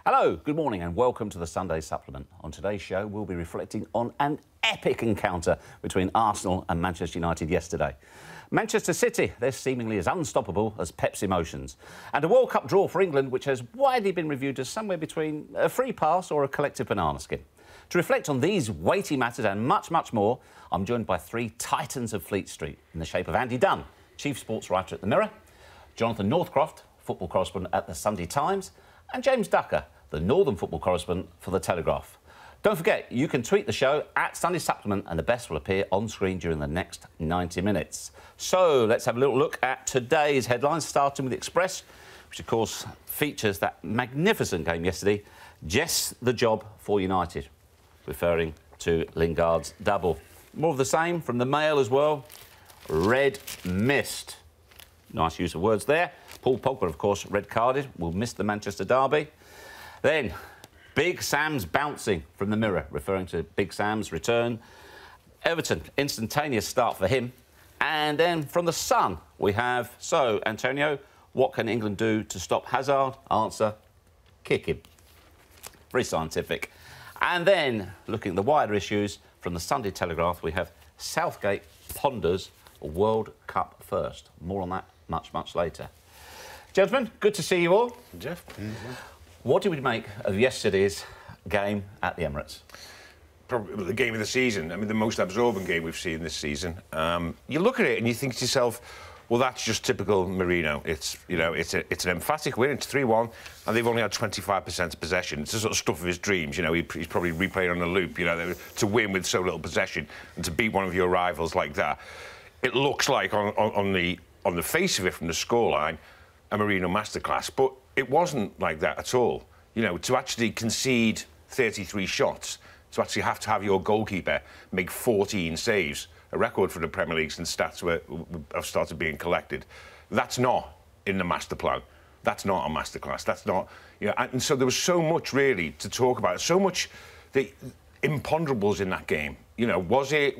Hello, good morning and welcome to the Sunday Supplement. On today's show, we'll be reflecting on an epic encounter between Arsenal and Manchester United yesterday. Manchester City, they're seemingly as unstoppable as Pep's emotions. And a World Cup draw for England, which has widely been reviewed as somewhere between a free pass or a collective banana skin. To reflect on these weighty matters and much, much more, I'm joined by three titans of Fleet Street in the shape of Andy Dunn, Chief Sports Writer at the Mirror, Jonathan Northcroft, football correspondent at the Sunday Times, and James Ducker, the Northern football correspondent for The Telegraph. Don't forget, you can tweet the show at Sunday Supplement and the best will appear on screen during the next 90 minutes. So let's have a little look at today's headlines, starting with the Express, which of course features that magnificent game yesterday, Just the Job for United, referring to Lingard's double. More of the same from the Mail as well, Red Mist. Nice use of words there. Paul Pogba, of course, red-carded, will miss the Manchester derby. Then, Big Sam's bouncing from the Mirror, referring to Big Sam's return. Everton, instantaneous start for him. And then from the Sun, we have, so, Antonio, what can England do to stop Hazard? Answer, kick him. Very scientific. And then, looking at the wider issues, from the Sunday Telegraph, we have Southgate ponders a World Cup first. More on that much, much later. Gentlemen, good to see you all. Geoff. What did we make of yesterday's game at the Emirates? Probably the game of the season. I mean, the most absorbing game we've seen this season. You look at it and you think to yourself, well, that's just typical Mourinho. It's, you know, it's an emphatic win. It's 3-1, and they've only had 25% possession. It's the sort of stuff of his dreams. You know, he's probably replaying on a loop. You know, to win with so little possession and to beat one of your rivals like that. It looks like on the face of it, from the scoreline, a Mourinho masterclass, but it wasn't like that at all. You know, to actually concede 33 shots, to actually have to have your goalkeeper make 14 saves, a record for the Premier League since stats have started being collected. That's not in the master plan. That's not a masterclass. That's not, you know, and so there was so much really to talk about. So much the imponderables in that game. You know, was it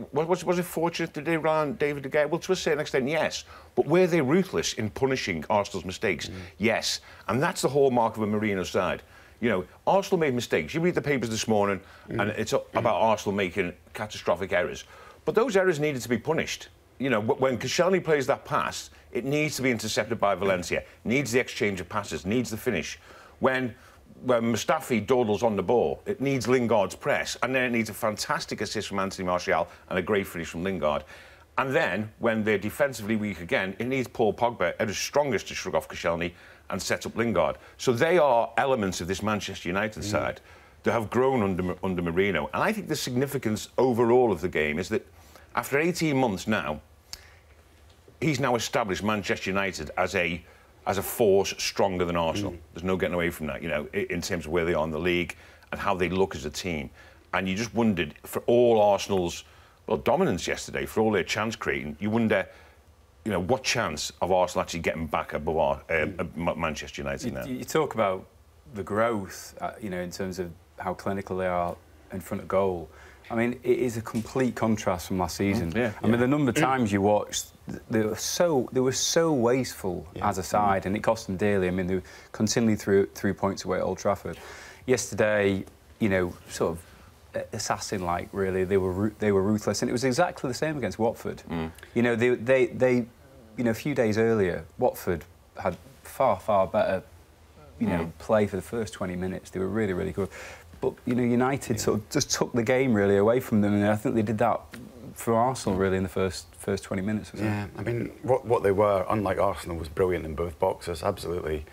fortunate that they ran David De Gea? Well, to a certain extent, yes. But were they ruthless in punishing Arsenal's mistakes? Yes. And that's the hallmark of a Mourinho side. You know, Arsenal made mistakes. You read the papers this morning, and it's about Arsenal making catastrophic errors. But those errors needed to be punished. You know, when Koscielny plays that pass, it needs to be intercepted by Valencia, needs the exchange of passes, needs the finish. When Mustafi dawdles on the ball, it needs Lingard's press, and then it needs a fantastic assist from Anthony Martial and a great finish from Lingard. And then, when they're defensively weak again, it needs Paul Pogba at his strongest to shrug off Koscielny and set up Lingard. So they are elements of this Manchester United side that have grown under Mourinho. And I think the significance overall of the game is that after 18 months now, he's now established Manchester United as a force stronger than Arsenal. There's no getting away from that, you know, in terms of where they are in the league and how they look as a team. And you just wondered, for all Arsenal's, well, dominance yesterday, for all their chance creating, you wonder, you know, what chance of Arsenal actually getting back above Manchester United now? You talk about the growth, you know, in terms of how clinical they are in front of goal. I mean, it is a complete contrast from last season. I mean, the number of times you watched, they were so wasteful as a side, and it cost them dearly. I mean, they continually threw points away at Old Trafford. Yesterday, you know, sort of assassin-like, really. They were ruthless, and it was exactly the same against Watford. You know, they you know, a few days earlier, Watford had far better, you know, play for the first 20 minutes. They were really, really good. But, you know, United sort of just took the game really away from them, and I think they did that for Arsenal really in the first 20 minutes or so. Yeah, I mean, what they were, unlike Arsenal, was brilliant in both boxes. Absolutely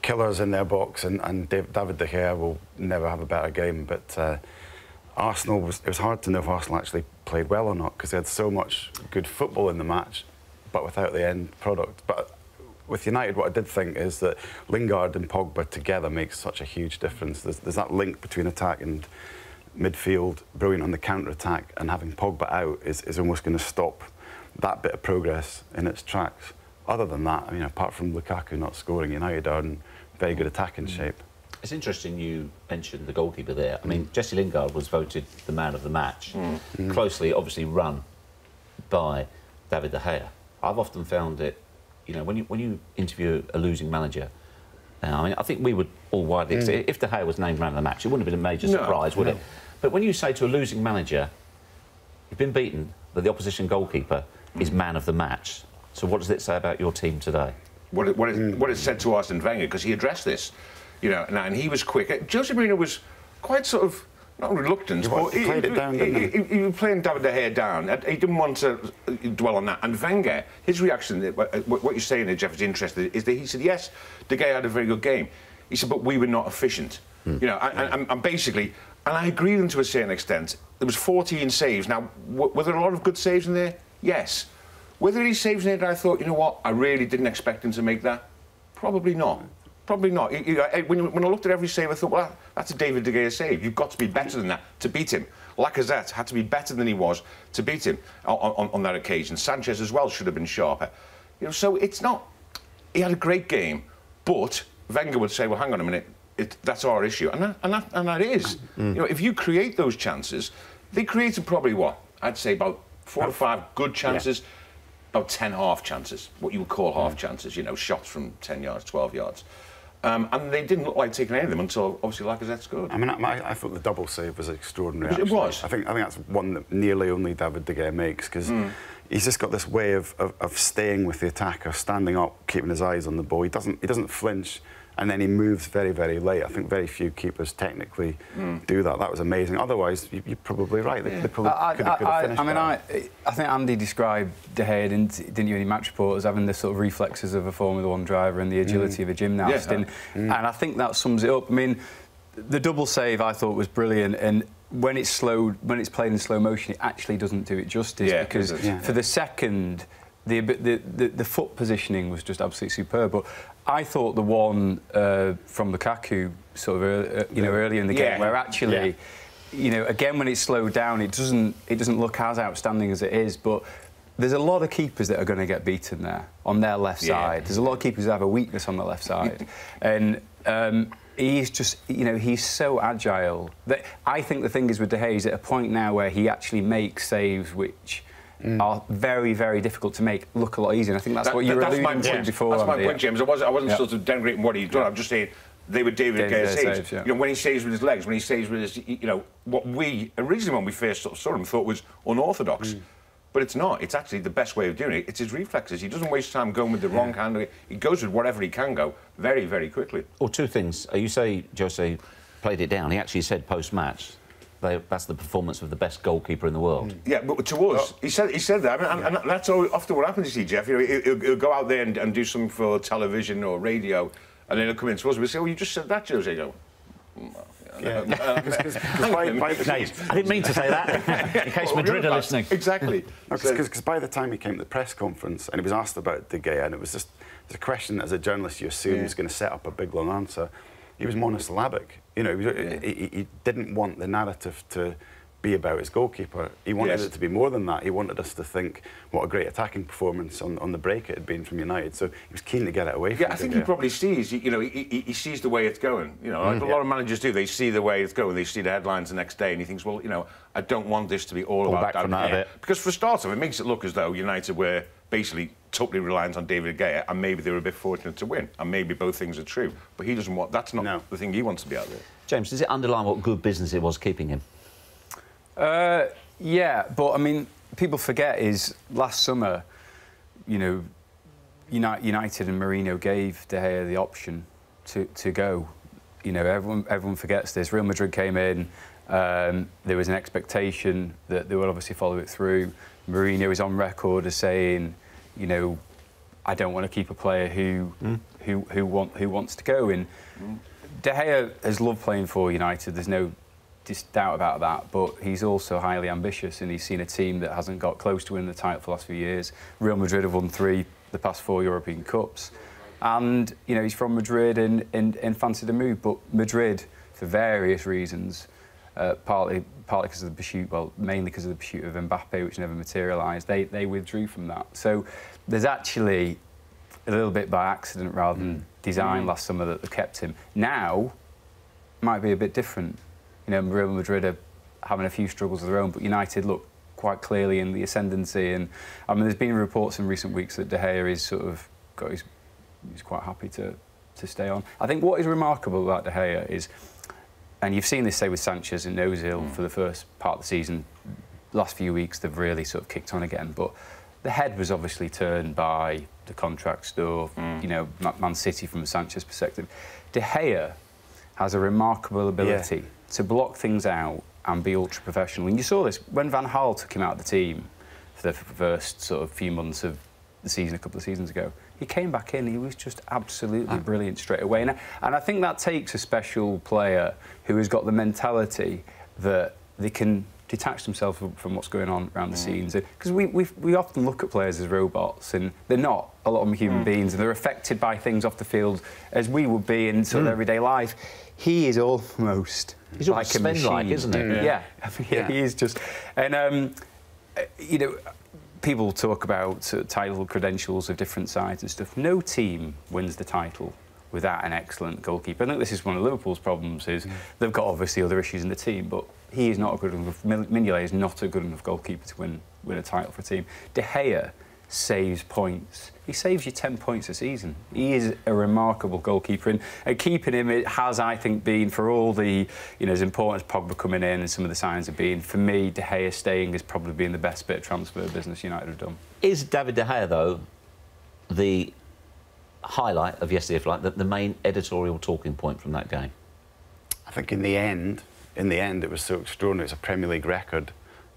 killers in their box, and David De Gea will never have a better game. But Arsenal, it was hard to know if Arsenal actually played well or not, because they had so much good football in the match, but without the end product. But with United, what I did think is that Lingard and Pogba together makes such a huge difference. There's that link between attack and midfield, brilliant on the counter-attack, and having Pogba out is almost going to stop that bit of progress in its tracks. Other than that, I mean, apart from Lukaku not scoring, United are in very good attacking shape. It's interesting you mentioned the goalkeeper there. I mean, Jesse Lingard was voted the man of the match, closely, obviously, run by David De Gea. I've often found it, you know, when you interview a losing manager, I mean, I think we would all widely accept if De Gea was named man of the match, it wouldn't have been a major surprise, would it? But when you say to a losing manager, you've been beaten, but the opposition goalkeeper is man of the match. So what does it say about your team today? What it said to Arsene Wenger, because he addressed this, you know, and he was quick. Jose Mourinho was quite sort of, not reluctant, but he played it down, didn't he? He was playing David De Gea down. He didn't want to dwell on that. And Wenger, his reaction, what you're saying there, Geoff, is interesting, is that he said, yes, De Gea had a very good game. He said, but we were not efficient. You know, and basically, and I agree with him to a certain extent. There was 14 saves. Now, were there a lot of good saves in there? Yes. Were there any saves in there that I thought, you know what, I really didn't expect him to make that? Probably not. Probably not. When I looked at every save, I thought, well, that's a David De Gea save. You've got to be better than that to beat him. Lacazette had to be better than he was to beat him on that occasion. Sanchez as well should have been sharper. You know, so it's not... He had a great game, but Wenger would say, well, hang on a minute, that's our issue. And that is. You know, if you create those chances, they created probably, what, I'd say about 4 or 5 good chances, about 10 half chances, what you would call half chances, you know, shots from 10 yards, 12 yards. And they didn't look like taking any of them until, obviously, Lacazette scored. I mean, I thought the double save was extraordinary, It was. I think that's one that nearly only David De Gea makes, because he's just got this way of staying with the attacker, standing up, keeping his eyes on the ball. He doesn't flinch, and then he moves very, very late. I think very few keepers technically do that. That was amazing. Otherwise, you're probably right. They probably could have finished. I mean, I think Andy described De Gea, didn't you, in Match Report, as having the sort of reflexes of a Formula 1 driver and the agility of a gymnast. And I think that sums it up. I mean, the double save I thought was brilliant, and when it's played in slow motion, it actually doesn't do it justice, because for the second, the foot positioning was just absolutely superb. But I thought the one from Lukaku, sort of earlier in the game, where actually, you know, again when it's slowed down, it doesn't look as outstanding as it is. But there's a lot of keepers that are going to get beaten there on their left side. There's a lot of keepers that have a weakness on the left side, and he's just, you know, he's so agile that I think the thing is with De Gea, he's at a point now where he actually makes saves which are very, very difficult to make look a lot easier. And I think that's what you were alluding to before. That's my point, James. I wasn't sort of denigrating what he's done. I'm just saying they were David De Gea saves. You know, when he saves with his legs, when he saves with his, you know, what we originally, when we first sort of saw him, thought was unorthodox. But it's not. It's actually the best way of doing it. It's his reflexes. He doesn't waste time going with the wrong hand. He goes with whatever he can go very, very quickly. Well, two things. You say Jose played it down. He actually said post-match, that's the performance of the best goalkeeper in the world. Yeah, but to us, he said that, and that's often what happens, you see, Geoff. You know, he'll go out there and do something for television or radio, and then he'll come in to us and we'll say, "Oh, you just said that, Jose." Go, I didn't mean to say that, in case Madrid are listening. Exactly. Because by the time he came to the press conference and he was asked about De Gea, and it was just a question as a journalist you assume is going to set up a big long answer, he was monosyllabic. You know, he didn't want the narrative to be about his goalkeeper. He wanted it to be more than that. He wanted us to think what a great attacking performance on the break it had been from United. So he was keen to get it away from I think he probably sees, you know, he sees the way it's going. You know, like a lot of managers do. They see the way it's going. They see the headlines the next day, and he thinks, well, you know, I don't want this to be all about David De Gea. Because for starters, it makes it look as though United were basically totally reliant on David De Gea, and maybe they were a bit fortunate to win, and maybe both things are true. But he doesn't want. That's not the thing he wants to be out there. James, does it underline what good business it was keeping him? Yeah, but I mean, people forget is last summer, you know, United and Mourinho gave De Gea the option to go. You know, everyone forgets this. Real Madrid came in. There was an expectation that they would obviously follow it through. Mourinho is on record as saying, you know, I don't want to keep a player who wants to go. And De Gea has loved playing for United. There's no doubt about that, but he's also highly ambitious, and he's seen a team that hasn't got close to winning the title for the last few years. Real Madrid have won 3 the past 4 European Cups, and you know he's from Madrid and fancied a move. But Madrid, for various reasons, partly because of the pursuit, well, mainly because of the pursuit of Mbappe, which never materialised, they withdrew from that. So there's actually a little bit by accident rather than design last summer that kept him. Now might be a bit different. You know, Real Madrid are having a few struggles of their own, but United look quite clearly in the ascendancy. And I mean, there's been reports in recent weeks that De Gea is sort of he's quite happy to to stay on. I think what is remarkable about De Gea is, and you've seen this, say, with Sanchez and Ozil for the first part of the season. Last few weeks, they've really sort of kicked on again. But the head was obviously turned by the contract stuff, you know, Man City from a Sanchez perspective. De Gea has a remarkable ability to block things out and be ultra-professional. And you saw this when Van Gaal took him out of the team for the first sort of few months of the season, a couple of seasons ago. He came back in, he was just absolutely brilliant straight away. And I think that takes a special player who has got the mentality that they can detach themselves from what's going on around the scenes. Because we often look at players as robots, and they're not. A lot of them are human beings, and they're affected by things off the field as we would be in sort of everyday life. He is almost like a machine, isn't he? Yeah. He is just... And, you know, people talk about title credentials of different sides and stuff. No team wins the title without an excellent goalkeeper. I think this is one of Liverpool's problems, is they've got obviously other issues in the team, but he is not a good enough... Mignolet is not a good enough goalkeeper to win a title for a team. De Gea saves points. He saves you 10 points a season. He is a remarkable goalkeeper, and keeping him, it has, I think, been, for all the, you know, as important as Pogba coming in and some of the signs have been, for me, De Gea staying has probably been the best bit of transfer business United have done. Is David De Gea, though, the highlight of yesterday, if you like, the main editorial talking point from that game? I think in the end, it was so extraordinary. It's a Premier League record.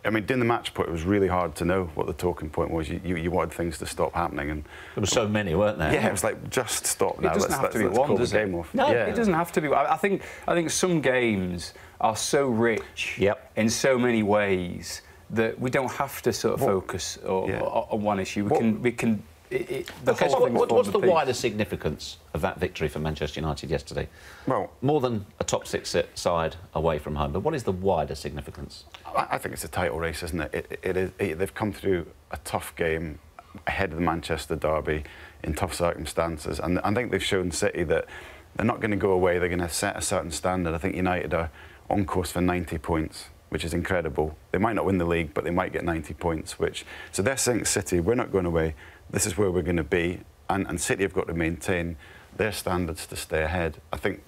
I mean, doing the match point, it was really hard to know what the talking point was. You wanted things to stop happening, and there were so many, weren't there? Yeah, it was like, just stop now. It doesn't have to be one, does it? No, it doesn't have to be. I think some games are so rich in so many ways that we don't have to sort of focus on one issue. We can. What's the wider significance of that victory for Manchester United yesterday? Well, more than a top six side away from home, but what is the wider significance? I think it's a title race, isn't it? They've come through a tough game ahead of the Manchester derby in tough circumstances, and I think they've shown City that they're not going to go away. They're going to set a certain standard. I think United are on course for 90 points, which is incredible. They might not win the league, but they might get 90 points. So they're saying, City, we're not going away. This is where we're going to be, and City have got to maintain their standards to stay ahead. I think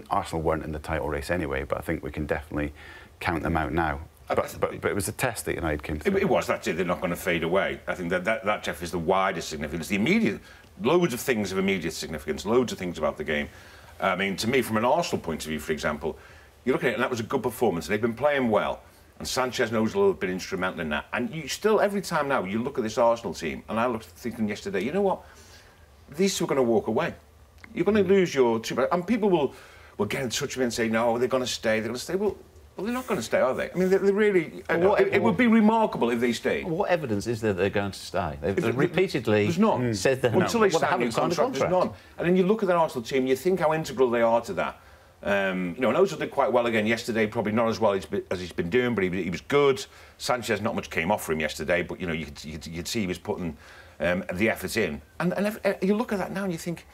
Arsenal weren't in the title race anyway, but I think we can definitely count them out now. But it was a test that United came through. It was. That's it. They're not going to fade away. I think that Geoff, is the widest significance. The immediate, loads of things of immediate significance, loads of things about the game. I mean, to me, from an Arsenal point of view, for example, you look at it, and that was a good performance. They've been playing well. And Sanchez knows a little bit instrumental in that. And you still, every time now, you look at this Arsenal team, and I looked thinking yesterday, you know what? These two are going to walk away. You're going to lose your two... And people will get in touch with me and say, no, they're going to stay, they're going to stay. Well, they're not going to stay, are they? I mean, they're really... It would be remarkable if they stayed. What evidence is there that they're going to stay? They've repeatedly there's none. Said that until they haven't signed a contract. There's none. And then you look at that Arsenal team, you think how integral they are to that. You know, and Ozil did quite well again yesterday, probably not as well as he's been doing, but he was good. Sanchez, not much came off for him yesterday, but, you know, you could see he was putting the effort in. And you look at that now and you think,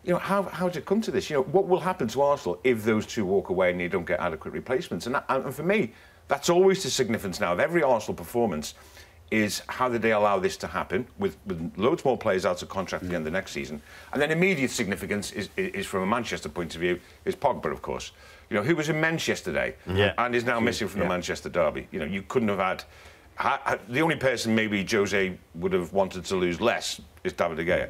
you know, how did it come to this? You know, what will happen to Arsenal if those two walk away and they don't get adequate replacements? And for me, that's always the significance now of every Arsenal performance, is how did they allow this to happen with loads more players out of contract at the end of next season. And then immediate significance is from a Manchester point of view, is Pogba, of course. You know, who was immense yesterday and is now missing from the Manchester derby. You know, you couldn't have had... the only person maybe Jose would have wanted to lose less is David De Gea,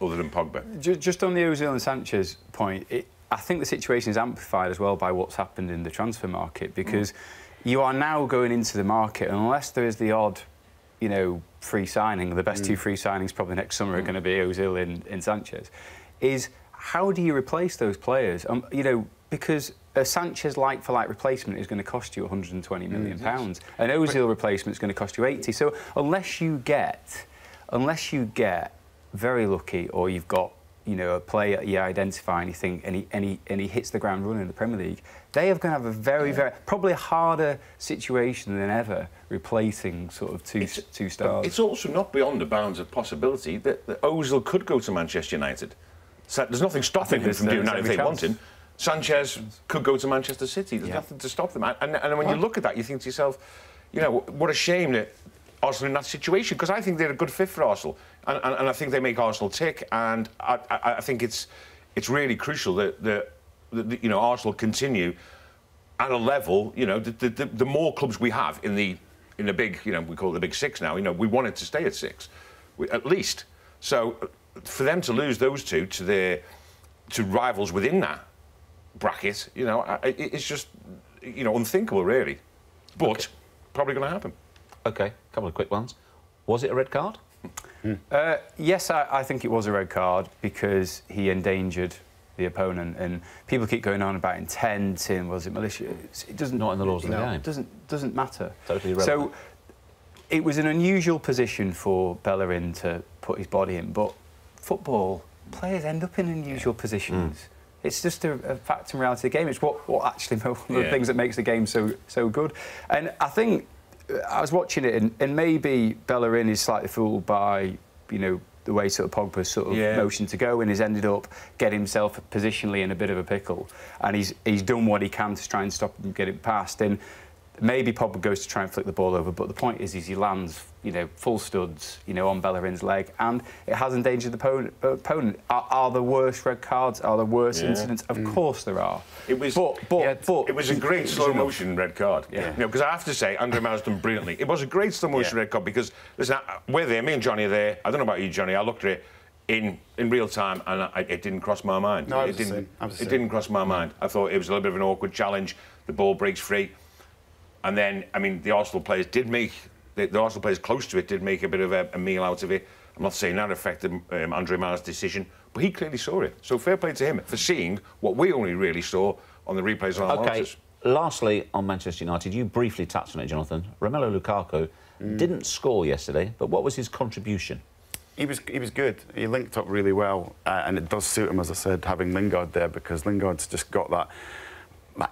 other than Pogba. Just on the Ozil and Sanchez point, I think the situation is amplified as well by what's happened in the transfer market, because you are now going into the market, unless there is the odd... you know, free signing, the best two free signings probably next summer are going to be Ozil and Sanchez, is how do you replace those players? You know, because a Sanchez like-for-like replacement is going to cost you £120 million. An Ozil replacement is going to cost you 80. So unless you get very lucky, or you've got, you know, a player you identify and you think, and he hits the ground running in the Premier League, they are going to have a very, probably a harder situation than ever replacing sort of two stars. It's also not beyond the bounds of possibility that Ozil could go to Manchester United. So there's nothing stopping him from doing that if they want him. Sanchez could go to Manchester City. There's nothing to stop them. And when you look at that, you think to yourself, you know, what a shame that Arsenal in that situation, because I think they're a good fit for Arsenal, and I think they make Arsenal tick, and I think it's really crucial that you know, Arsenal continue at a level. You know, the more clubs we have in the big, you know, we call it the big six now. You know, we want it to stay at six, at least. So for them to lose those two to rivals within that bracket, you know, it's just, you know, unthinkable, really. But probably going to happen. OK, a couple of quick ones. Was it a red card? Yes, I think it was a red card because he endangered the opponent, and people keep going on about intent and was it malicious. It doesn't. Not in the laws of the game. It doesn't matter. Totally irrelevant. So it was an unusual position for Bellerin to put his body in, but football players end up in unusual positions. It's just a fact and reality of the game. It's what actually one of the things that makes the game so good. And I think I was watching it, and maybe Bellerin is slightly fooled by, you know, the way sort of Pogba's sort of motion to go, and he's ended up getting himself positionally in a bit of a pickle, and he's done what he can to try and stop him getting past. And maybe Pogba goes to try and flick the ball over, but the point is he lands, you know, full studs, you know, on Bellerin's leg, and it has endangered the opponent. Are there worse red cards? Are there worse incidents? Of course there are. It was, but it was a great slow motion red card. You know, because I have to say, Andre Mann's done brilliantly. It was a great slow motion red card because, listen, we're there. Me and Johnny are there. I don't know about you, Johnny. I looked at it in real time, and it didn't cross my mind. No, it didn't cross my mind. I thought it was a little bit of an awkward challenge. The ball breaks free. And then, I mean, the Arsenal players did make... The Arsenal players close to it did make a bit of a meal out of it. I'm not saying that affected Andre Mann's decision, but he clearly saw it. So fair play to him for seeing what we only really saw on the replays on our monitors. Lastly, on Manchester United, you briefly touched on it, Jonathan. Romelu Lukaku didn't score yesterday, but what was his contribution? He was good. He linked up really well, and it does suit him, as I said, having Lingard there, because Lingard's just got that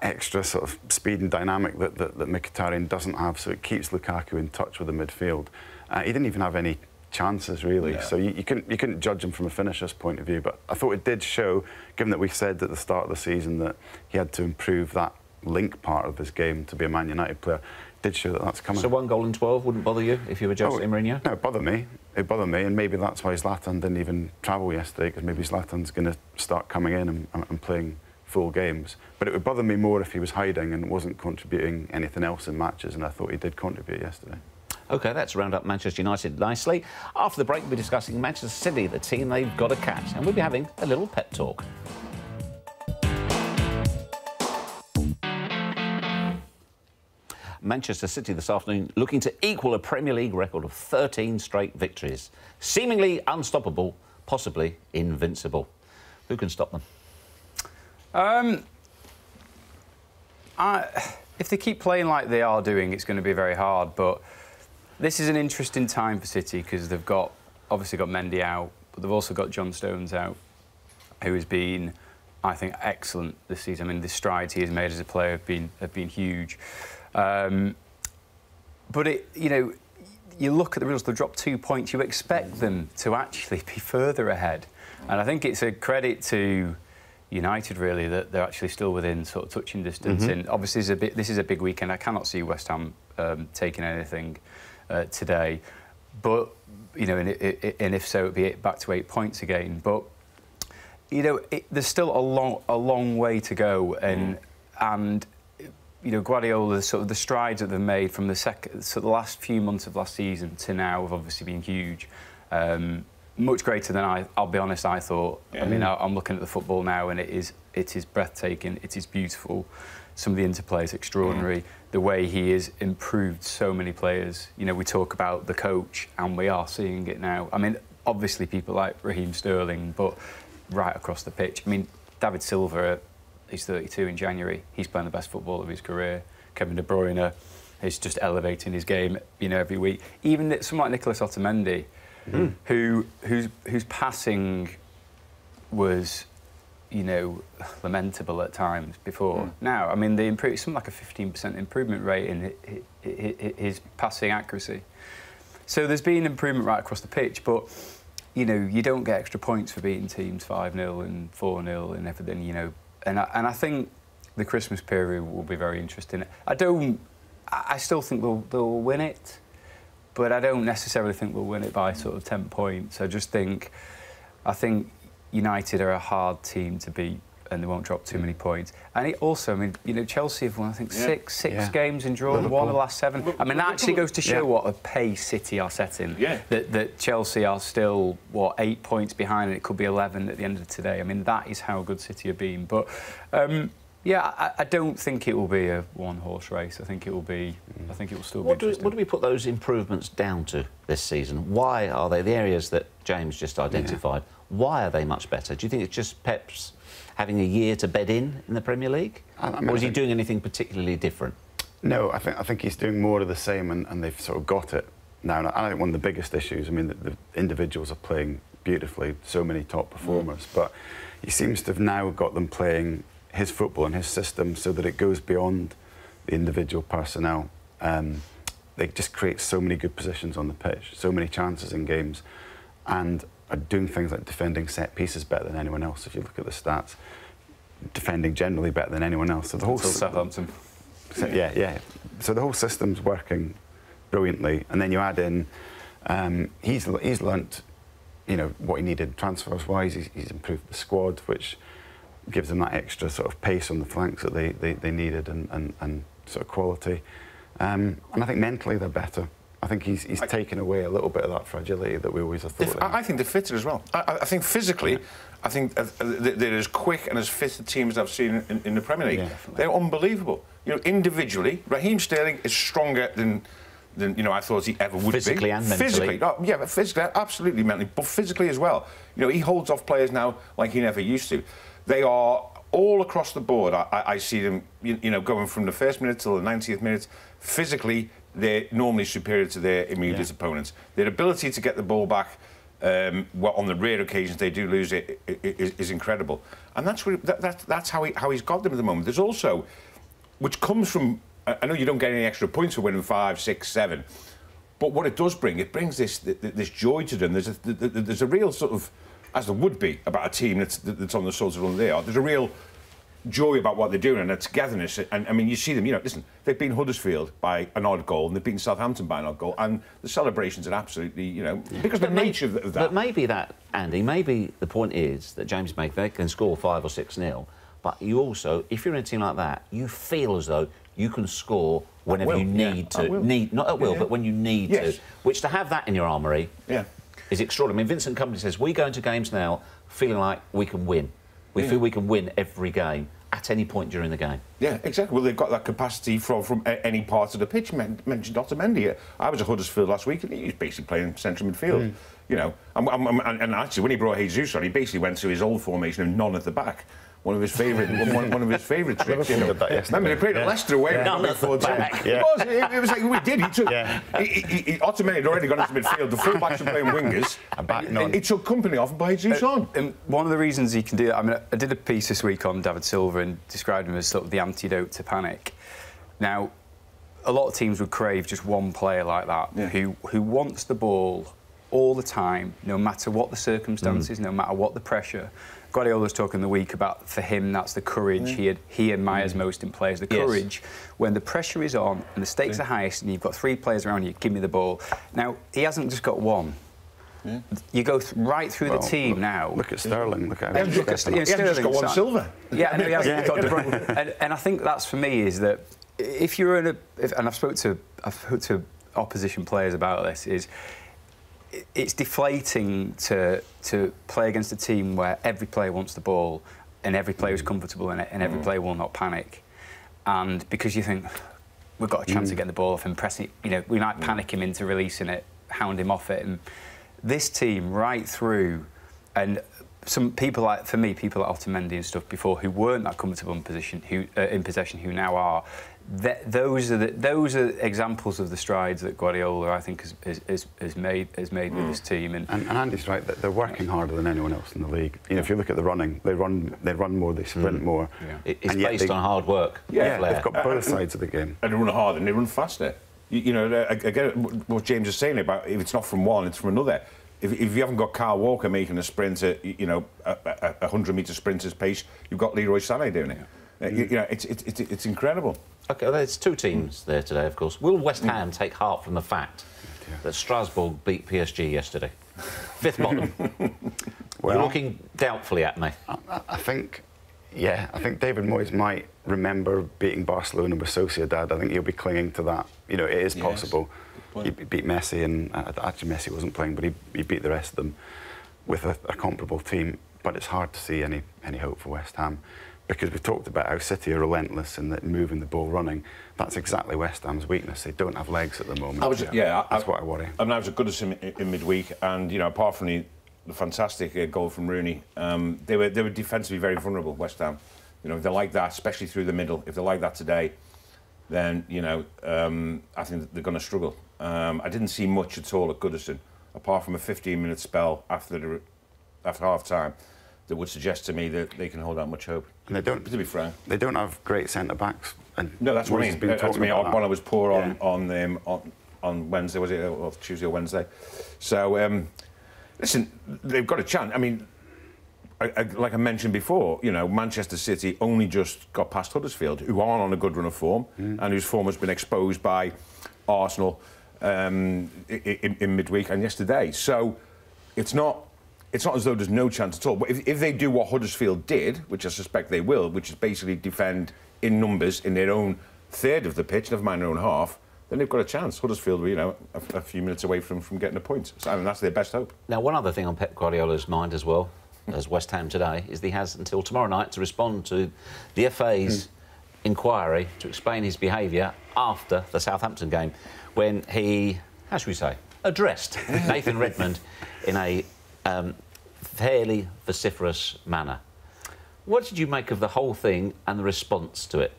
extra sort of speed and dynamic that Mkhitaryan doesn't have, so it keeps Lukaku in touch with the midfield. He didn't even have any chances, really, so you couldn't judge him from a finisher's point of view, but I thought it did show, given that we said at the start of the season that he had to improve that link part of his game to be a Man United player, it did show that that's coming. So 1 goal in 12 wouldn't bother you if you were Jose Mourinho? No, it bothered me. It bothered me, and maybe that's why Zlatan didn't even travel yesterday, because maybe Zlatan's going to start coming in and playing full games. But it would bother me more if he was hiding and wasn't contributing anything else in matches, and I thought he did contribute yesterday. OK, that's round up Manchester United nicely. After the break, we'll be discussing Manchester City, the team they've got to catch, and we'll be having a little pep talk. Manchester City this afternoon looking to equal a Premier League record of 13 straight victories. Seemingly unstoppable, possibly invincible. Who can stop them? If they keep playing like they are doing, it's going to be very hard. But this is an interesting time for City because they've obviously got Mendy out, but they've also got John Stones out, who has been, I think, excellent this season. I mean, the strides he has made as a player have been huge. But you know, you look at the results; they've dropped 2 points. You expect them to actually be further ahead, and I think it's a credit to United, really, that they're actually still within sort of touching distance. And obviously, this is a big weekend. I cannot see West Ham taking anything today, but you know, and if so, it'd be back to 8 points again. But you know, there's still a long way to go, and you know, Guardiola, sort of the strides that they've made from the last few months of last season to now have obviously been huge. Much greater than I'll be honest, I thought. I mean, I'm looking at the football now, and it is breathtaking. It is beautiful. Some of the interplay is extraordinary. The way he has improved so many players. You know, we talk about the coach, and we are seeing it now. I mean, obviously people like Raheem Sterling, but right across the pitch. I mean, David Silva, he's 32 in January. He's playing the best football of his career. Kevin De Bruyne is just elevating his game, you know, every week. Even someone like Nicolas Otamendi, whose passing was, you know, lamentable at times before. Now, I mean, something like a 15% improvement rate in his passing accuracy. So there's been improvement right across the pitch, but you know, you don't get extra points for beating teams 5-0 and 4-0 and everything, you know. And I think the Christmas period will be very interesting. I still think they'll win it, but I don't necessarily think we'll win it by sort of 10 points. I think United are a hard team to beat, and they won't drop too many points. And it also, I mean, you know, Chelsea have won, I think, six games and drawn one of the last 7. I mean, that actually goes to show what a pace City are setting. That Chelsea are still, 8 points behind, and it could be 11 at the end of today. I mean, that is how good City have been. But, I don't think it will be a one-horse race. I think it will be. I think it will still be interesting. What do we put those improvements down to this season? Why are they the areas that James just identified? Why are they much better? Do you think it's just Pep's having a year to bed in the Premier League, or is he doing anything particularly different? No, I think he's doing more of the same, and they've sort of got it now. And I think one of the biggest issues, I mean, the individuals are playing beautifully, so many top performers, but he seems to have now got them playing his football and his system so that it goes beyond the individual personnel. They just create so many good positions on the pitch, so many chances in games, and are doing things like defending set pieces better than anyone else. If you look at the stats, defending generally better than anyone else. So the whole Southampton. So the whole system's working brilliantly, and then you add in he's learnt, you know, what he needed transfers wise. He's improved the squad, which gives them that extra sort of pace on the flanks that they needed, and sort of quality. And I think mentally they're better. I think he's taken away a little bit of that fragility that we always have thought. I think they're fitter as well. I think physically, I think they're as quick and as fit a team as I've seen in the Premier League. They're unbelievable. You know, individually, Raheem Sterling is stronger than you know I thought he ever would physically be. And mentally. Physically, but physically, absolutely mentally, but physically as well. You know, he holds off players now like he never used to. They are all across the board. I see them, you know, going from the first minute till the 90th minute. Physically, they're normally superior to their immediate opponents. Their ability to get the ball back, on the rare occasions they do lose it, is incredible. And that's how he's got them at the moment. There's also, which comes from, I know you don't get any extra points for winning 5, 6, 7, but what it does bring, it brings this joy to them. There's a real sort of, as there would be about a team that's on the sort of run they are, there's a real joy about what they're doing and their togetherness. And I mean, you see them, you know, listen, they've beaten Huddersfield by an odd goal and they've beaten Southampton by an odd goal, and the celebrations are absolutely, you know, because of the nature of that. But maybe that, Andy, maybe the point is that James made, they can score 5 or 6-0, but you also, if you're in a team like that, you feel as though you can score whenever you need to. Not at will, but when you need to. Which, to have that in your armoury is extraordinary. I mean, Vincent Kompany says, we go into games now feeling like we can win. We feel we can win every game at any point during the game. Yeah, exactly. Well, they've got that capacity from any part of the pitch. Mentioned Otamendi. I was at Huddersfield last week and he was basically playing central midfield. You know, and actually when he brought Jesus on, he basically went to his old formation of none at the back. One of his favourite, one of his favourite tricks. You know. Remember they played at Leicester away. None at the back. It was like we did. He took. Otamendi had already gone into midfield. The full-backs were playing wingers. He took Kompany off and played Jesus on. And one of the reasons he can do that, I mean, I did a piece this week on David Silva and described him as sort of the antidote to panic. Now, a lot of teams would crave just one player like that who wants the ball all the time, no matter what the circumstances, no matter what the pressure. Guardiola was talking the week about, for him, that's the courage he admires most in players. The courage when the pressure is on and the stakes are highest and you've got 3 players around you, give me the ball. Now, he hasn't just got one. You go right through the team now. Look at Sterling. Look at him. He hasn't just got one Silva. Yeah, no, he hasn't got De Bruyne. And I think that's, for me, is that if you're in a... and I've spoken to opposition players about this, is... It's deflating to play against a team where every player wants the ball and every player is comfortable in it and every player will not panic. And because you think, we've got a chance of getting the ball off and pressing it, you know, we might panic him into releasing it, hound him off it. And this team, right through, and some people like, for me, people like Otamendi and stuff before who weren't that comfortable in possession, who now are, those are examples of the strides that Guardiola, I think, has made with his team. And Andy's right that they're working harder than anyone else in the league. You know, if you look at the running, they run more, they sprint more. It's based on hard work. They've got both sides of the game. And they run harder and they run faster. You know, again, what James is saying about if it's not from one, it's from another. If you haven't got Kyle Walker making a sprint at, you know, a 100-metre sprinter's pace, you've got Leroy Sané doing it. You know, it's incredible. OK, well, there's 2 teams there today, of course. Will West Ham take heart from the fact that Strasbourg beat PSG yesterday. Fifth bottom. Well, You're looking doubtfully at me. I think, yeah, I think David Moyes might remember beating Barcelona with Sociedad. I think he'll be clinging to that. You know, it is possible. He beat Messi, and actually Messi wasn't playing, but he beat the rest of them with a comparable team. But it's hard to see any hope for West Ham, because we've talked about how City are relentless in moving the ball, running. That's exactly West Ham's weakness. They don't have legs at the moment. That's what I worry. I mean, I was at Goodison in midweek, and you know, apart from the fantastic goal from Rooney, they were defensively very vulnerable. West Ham, you know, if they're like that, especially through the middle, if they're like that today, then you know, I think they're going to struggle. I didn't see much at all at Goodison, apart from a 15-minute spell after half time, that would suggest to me that they can hold out much hope. And they don't, to be frank, they don't have great centre backs. No, that's what I mean. One was poor on Wednesday, was it, or Tuesday or Wednesday? So listen, they've got a chance. I mean, like I mentioned before, you know, Manchester City only just got past Huddersfield, who aren't on a good run of form, and whose form has been exposed by Arsenal in midweek and yesterday. So it's not as though there's no chance at all. But if they do what Huddersfield did, which I suspect they will, which is basically defend in numbers in their own third of the pitch, never mind their own half, then they've got a chance. Huddersfield were, you know, a few minutes away from getting a point. So, I mean, that's their best hope. Now, one other thing on Pep Guardiola's mind as well, as West Ham today, is that he has until tomorrow night to respond to the FA's inquiry to explain his behaviour after the Southampton game, when he, how should we say, addressed Nathan Redmond in a fairly vociferous manner. What did you make of the whole thing and the response to it?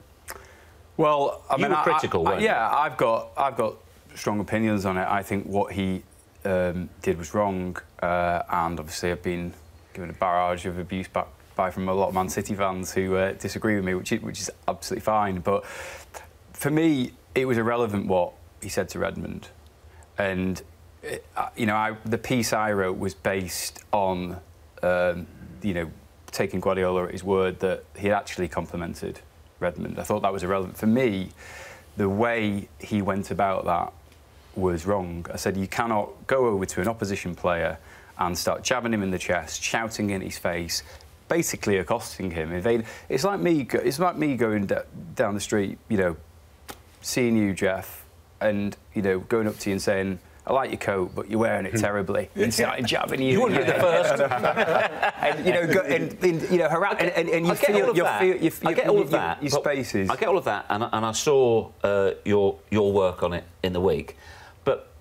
Well, I mean, you were critical, weren't you? Yeah, I've got strong opinions on it. I think what he did was wrong, and obviously I've been given a barrage of abuse back from a lot of Man City fans who disagree with me, which is absolutely fine. But for me, it was irrelevant what he said to Redmond, and you know, the piece I wrote was based on you know, taking Guardiola at his word that he actually complimented Redmond. I thought that was irrelevant. For me, the way he went about that was wrong. I said, you cannot go over to an opposition player and start jabbing him in the chest, shouting in his face, basically accosting him. It's like me going down the street, you know, seeing you, Geoff, and, you know, going up to you and saying, I like your coat, but you're wearing it terribly. And starting jabbing you. You wouldn't be the first. And, you know, and you feel your spaces. I get all of that, and I saw your work on it in the week. But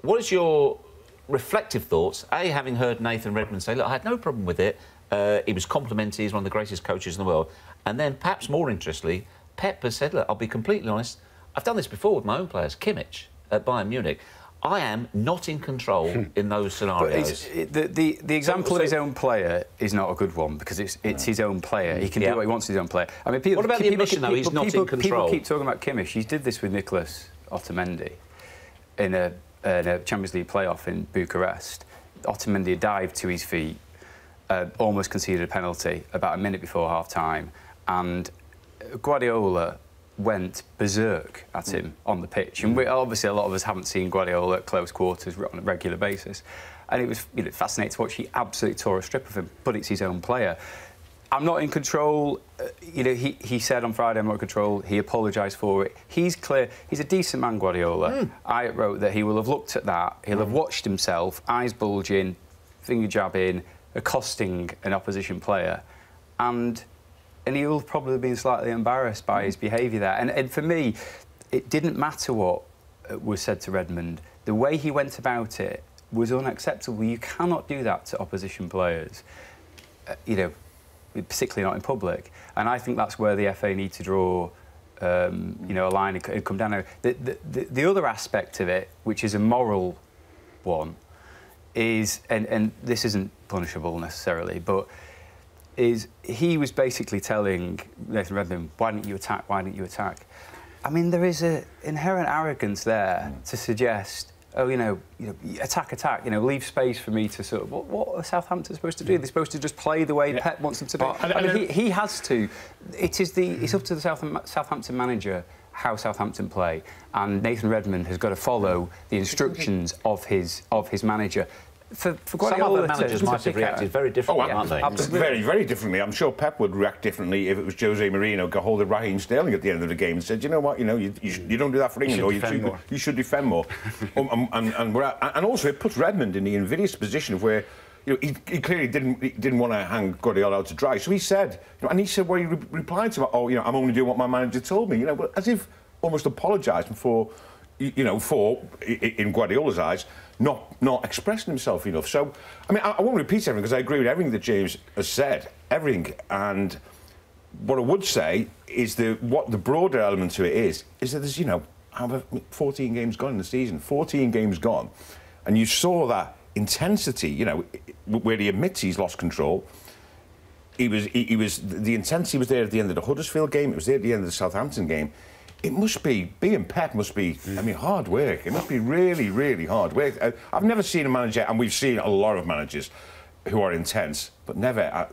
what is your reflective thoughts? A, having heard Nathan Redmond say, look, I had no problem with it. He was complimented. He's one of the greatest coaches in the world. And then, perhaps more interestingly, Pep has said, look, I'll be completely honest. I've done this before with my own players, Kimmich at Bayern Munich. I am not in control in those scenarios. But the example of his own player is not a good one, because it's his own player. He can do what he wants to his own player. I mean, what about the admission, though, he's not in control? People keep talking about Kimmich. He did this with Nicolas Otamendi in a Champions League playoff in Bucharest. Otamendi dived to his feet, almost conceded a penalty about a minute before half-time, and Guardiola went berserk at him on the pitch. And obviously a lot of us haven't seen Guardiola at close quarters on a regular basis. And it was, you know, fascinating to watch. He absolutely tore a strip of him, but it's his own player. I'm not in control. You know, he said on Friday, I'm not in control. He apologised for it. He's clear. He's a decent man, Guardiola. I wrote that he will have looked at that. He'll have watched himself, eyes bulging, finger jabbing, accosting an opposition player. And he will probably have been slightly embarrassed by his behaviour there. And for me, it didn't matter what was said to Redmond. The way he went about it was unacceptable. You cannot do that to opposition players, you know, particularly not in public. And I think that's where the FA need to draw, you know, a line and come down. The other aspect of it, which is a moral one, is, and this isn't punishable necessarily, but is he was basically telling Nathan Redmond, why didn't you attack, why didn't you attack? I mean, there is an inherent arrogance there to suggest, oh, you know, attack, you know, leave space for me to sort of... What are Southampton supposed to do? They're supposed to just play the way Pep wants them to do. I mean, he has to. It's up to the Southampton manager how Southampton play, and Nathan Redmond has got to follow the instructions of his manager. For Guardiola, some other managers might have reacted very differently, aren't they? Very, very differently. I'm sure Pep would react differently if it was Jose Mourinho got hold of Raheem Sterling at the end of the game and said, you know what, you don't do that for England, you should defend more. And also it puts Redmond in the invidious position of where he clearly didn't want to hang Guardiola out to dry. So he said, and he said, well, he replied to him, I'm only doing what my manager told me, as if almost apologising for, in Guardiola's eyes, not expressing himself enough. So, I mean, I won't repeat everything because I agree with everything that James has said, everything. And what I would say is what the broader element to it is that there's, 14 games gone in the season, 14 games gone, and you saw that intensity, where he admits he's lost control. The intensity was there at the end of the Huddersfield game. It was there at the end of the Southampton game. It must be, being Pep must be, hard work. It must be really, really hard work. I've never seen a manager, and we've seen a lot of managers who are intense, but never,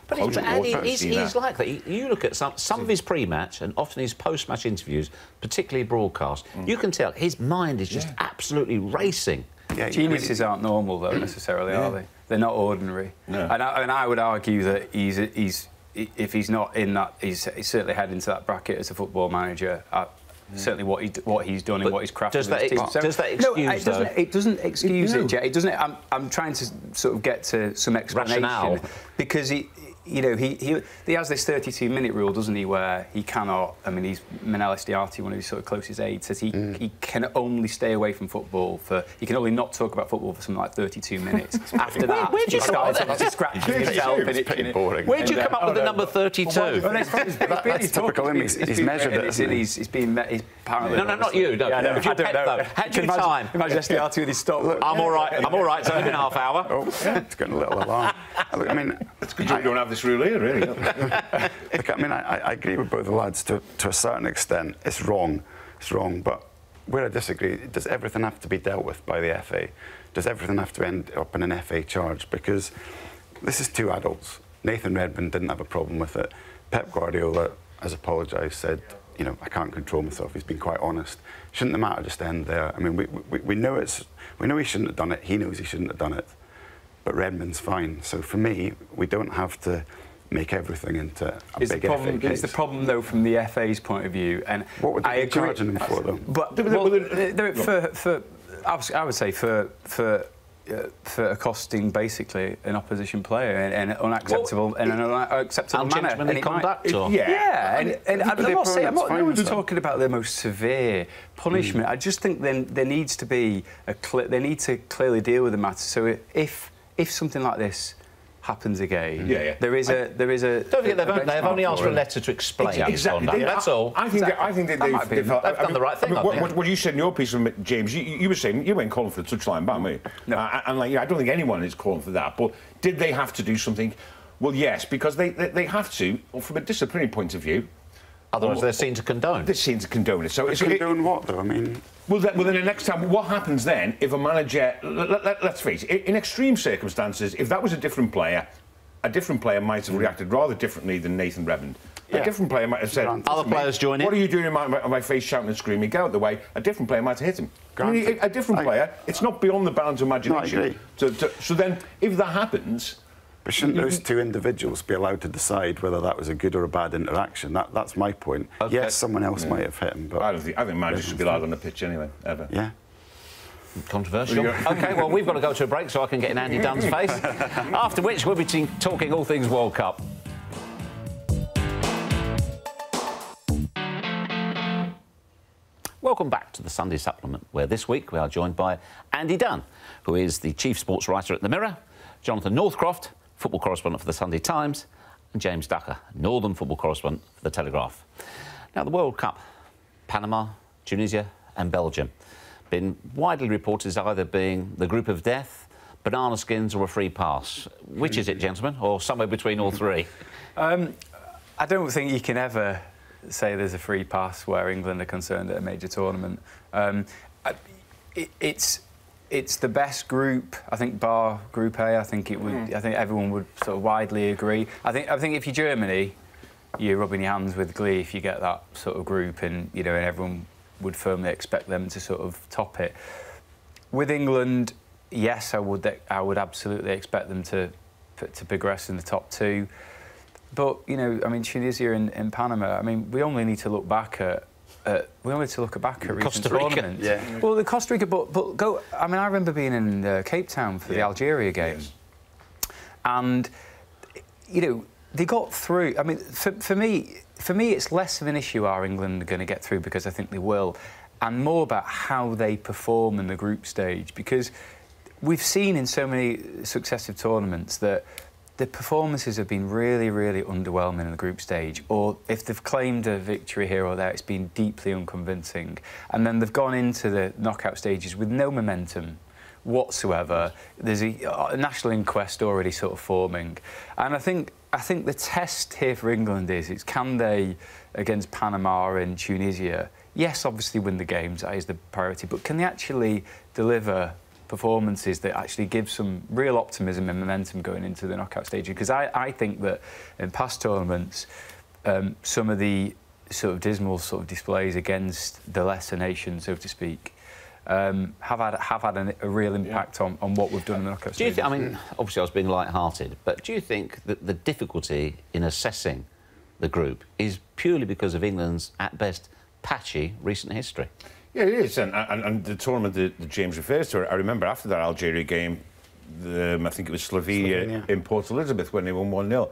But he's like that. You look at some of his pre-match and often his post-match interviews, particularly broadcast, you can tell his mind is just absolutely racing. Yeah, geniuses aren't normal, though, necessarily, are they? They're not ordinary. No. And I would argue that if he's not in that, he's certainly heading to that bracket as a football manager. Certainly, what he's done and what he's crafted. Does that excuse? It doesn't excuse it, Jay. It doesn't. I'm trying to sort of get to some explanation. Rationale. Because he has this 32-minute rule, doesn't he, where he cannot. I mean, Manel Estiati, one of his sort of closest aides, says he can only stay away from football he can only not talk about football for something like 32 minutes. After that, he starts scratching himself. It's pretty boring. Where'd you come up with the number 32? That's typical. He's measured it. He's been apparently. No, not you. No. Yeah, I don't know. Had you time? Imagine Estiati with his stop. I'm all right. It's only been half hour. Oh, it's getting a little alarm. I mean, it's good you don't have this rule here, really. Look, I mean, I agree with both the lads to a certain extent. It's wrong, but where I disagree, does everything have to be dealt with by the FA? Does everything have to end up in an FA charge? Because this is two adults. Nathan Redmond didn't have a problem with it. Pep Guardiola has apologised, said, I can't control myself. He's been quite honest. Shouldn't the matter just end there? I mean, we know he shouldn't have done it. He knows he shouldn't have done it. But Redmond's fine. So for me, we don't have to make everything into a big FA case. It's the problem, though, from the FA's point of view. And what would they be charging him for, though? But I would say for accosting basically an opposition player in an unacceptable manner. And conduct. And I'm not talking about the most severe punishment. I just think there needs to be they need to clearly deal with the matter. So if something like this happens again, there is a. Don't forget they've only asked for a letter to explain his conduct. That's all. I think they've done the right thing. What you said in your piece, James, you were saying you weren't calling for the touchline ban, were you? No. I don't think anyone is calling for that. But did they have to do something? Well, yes, because they have to, from a disciplinary point of view. Otherwise, they're seen to condone. They're seen to condone it. So it's condone what, though? I mean. Well, then the next time, what happens then if a manager? Let's face it. In extreme circumstances, if that was a different player might have reacted rather differently than Nathan Redmond. A different player might have said, other players join in. What are you doing in my face, shouting and screaming? Get out of the way. A different player might have hit him. I mean, a different player. It's not beyond the bounds of imagination. So then, if that happens. But shouldn't those two individuals be allowed to decide whether that was a good or a bad interaction? That's my point. Okay. Yes, someone else might have hit him, but I think managers should be allowed on the pitch anyway, ever. Yeah. Controversial. OK, well, we've got to go to a break so I can get in Andy Dunn's face. After which, we'll be talking all things World Cup. Welcome back to the Sunday Supplement, where this week we are joined by Andy Dunn, who is the chief sports writer at The Mirror, Jonathan Northcroft, football correspondent for the Sunday Times, and James Ducker, northern football correspondent for the Telegraph. Now, the World Cup, Panama, Tunisia and Belgium, been widely reported as either being the group of death, banana skins or a free pass. Which is it, gentlemen, or somewhere between all three? I don't think you can ever say there's a free pass where England are concerned at a major tournament. It's the best group, I think, bar Group A. I think everyone would sort of widely agree. I think if you're Germany, you're rubbing your hands with glee if you get that sort of group, and and everyone would firmly expect them to sort of top it. With England, yes, I would absolutely expect them to progress in the top two. But I mean, Tunisia and Panama. I mean, we only need to look back at recent Costa Rica. tournaments. Yeah. Well, the Costa Rica, but go. I mean, I remember being in Cape Town for the Algeria game, and they got through. I mean, for me, it's less of an issue are England going to get through, because I think they will, and more about how they perform in the group stage, because we've seen in so many successive tournaments that the performances have been really, really underwhelming in the group stage, or if they've claimed a victory here or there, it's been deeply unconvincing, and then they've gone into the knockout stages with no momentum whatsoever. There's a national inquest already sort of forming, and I think the test here for England is can they, against Panama and Tunisia, yes, obviously win the games, that is the priority, but can they actually deliver performances that actually give some real optimism and momentum going into the knockout stage? Because I think that in past tournaments, some of the sort of dismal sort of displays against the lesser nations, so to speak, have had a real impact on what we've done in the knockout stage. I mean, obviously I was being light-hearted, but do you think that the difficulty in assessing the group is purely because of England's, at best, patchy recent history? Yeah, it is, and the tournament that James refers to, I remember after that Algeria game, I think it was Slovenia in Port Elizabeth when they won 1-0.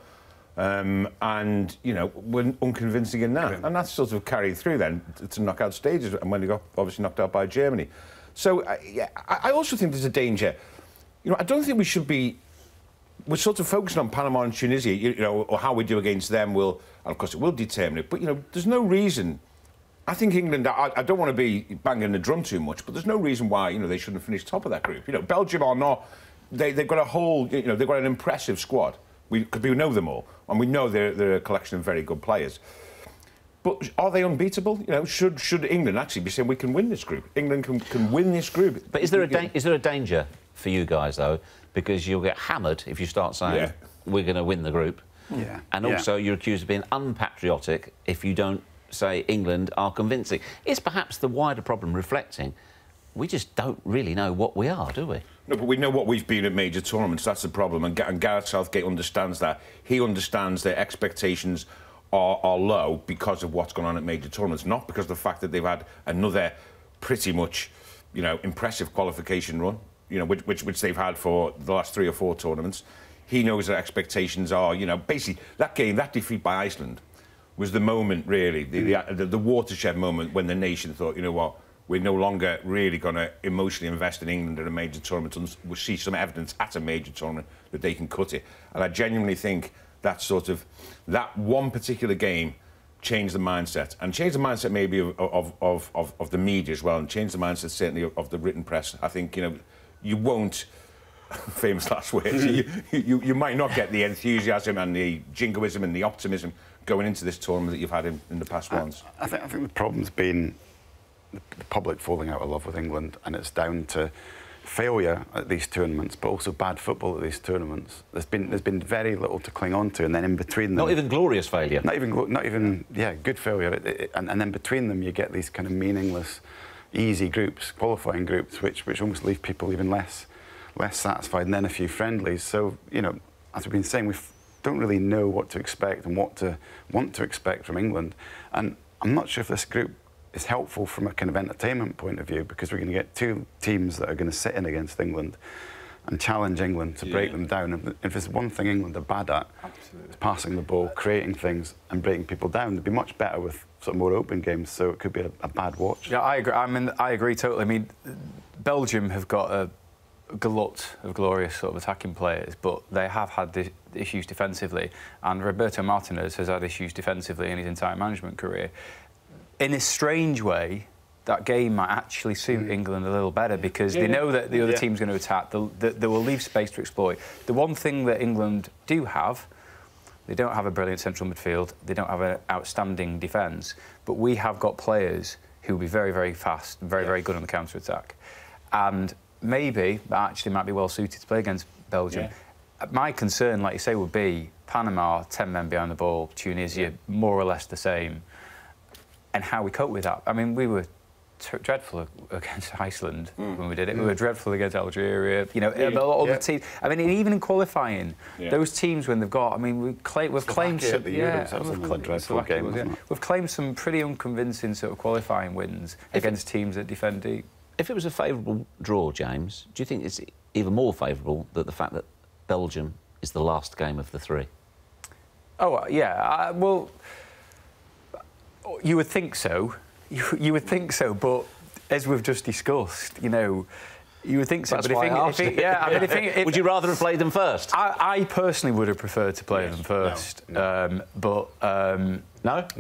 And, were unconvincing in that. And that's sort of carried through then to knockout stages, and when they got obviously knocked out by Germany. So, I also think there's a danger. I don't think we should be... We're sort of focusing on Panama and Tunisia, or how we do against them will... And, of course, it will determine it. But, there's no reason... I think England, I don't want to be banging the drum too much, but there's no reason why, they shouldn't finish top of that group. Belgium are not... They've got a whole... they've got an impressive squad. Because we know them all, and we know they're a collection of very good players. But are they unbeatable? Should England actually be saying we can win this group? England can win this group. But is there a danger for you guys, though? Because you'll get hammered if you start saying we're going to win the group. Yeah. And also you're accused of being unpatriotic if you don't say England are convincing. Is perhaps the wider problem reflecting we just don't really know what we are, do we? No, but we know what we've been at major tournaments. That's the problem. And Gareth Southgate understands that. He understands their expectations are low because of what's gone on at major tournaments, not because of the fact that they've had another pretty much, impressive qualification run, which they've had for the last 3 or 4 tournaments. He knows their expectations are, basically that game, that defeat by Iceland was the moment, really, the watershed moment when the nation thought, you know what, we're no longer really going to emotionally invest in England at a major tournament until we see some evidence at a major tournament that they can cut it. And I genuinely think that that one particular game changed the mindset, and changed the mindset maybe of the media as well, and changed the mindset certainly of the written press. I think you won't. Famous last words. you might not get the enthusiasm and the jingoism and the optimism going into this tournament that you've had in the past ones. I think the problem's been the public falling out of love with England, and it's down to failure at these tournaments, but also bad football at these tournaments. There's been very little to cling on to, and then in between them, not even glorious failure. Not even good failure. And then between them, you get these kind of meaningless, easy groups, qualifying groups, which almost leave people even less satisfied, and then a few friendlies. So as we've been saying, we don't really know what to expect and what to want to expect from England. And I'm not sure if this group is helpful from a kind of entertainment point of view, because we're going to get 2 teams that are going to sit in against England and challenge England to break them down. And if there's one thing England are bad at, it's passing the ball, creating things and breaking people down. They'd be much better with sort of more open games, so it could be a bad watch. Yeah, I agree. I agree totally. I mean, Belgium have got a glut of glorious sort of attacking players, but they have had issues defensively, and Roberto Martinez has had issues defensively in his entire management career. In a strange way, that game might actually suit England a little better, because they know that the other team's going to attack. They will leave space to exploit. The one thing that England do have, they don't have a brilliant central midfield, they don't have an outstanding defence, but we have got players who will be very, very fast, very, very good on the counter-attack. And maybe that actually might be well suited to play against Belgium. My concern, like you say, would be Panama, 10 men behind the ball. Tunisia, more or less the same. And how we cope with that. I mean, we were dreadful against Iceland when we did it. We were dreadful against Algeria. You know, a lot of the teams. I mean, even in qualifying, those teams when they've got. I mean, we've claimed some. We've claimed some pretty unconvincing sort of qualifying wins against teams that defend deep. If it was a favourable draw, James, do you think it's even more favourable that the fact that Belgium is the last game of the 3? Oh yeah. Well, you would think so. You would think so, but as we've just discussed, you know, you would think so. That's but why I asked it. Would you rather have played them first? I personally would have preferred to play them first. No. No,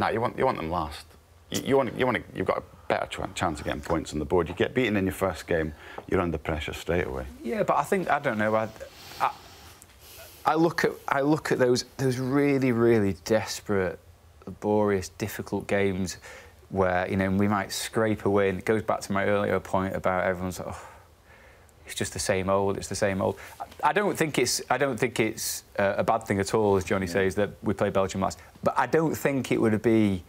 you want them last. You've got a better chance of getting points on the board. You get beaten in your first game, you're under pressure straight away. Yeah, but I don't know. I look at those really, really desperate, laborious, difficult games where, you know, we might scrape a win. It goes back to my earlier point about everyone's like, oh, it's just the same old. It's the same old. I don't think it's a bad thing at all, as Johnny says, that we play Belgium last. But I don't think it would be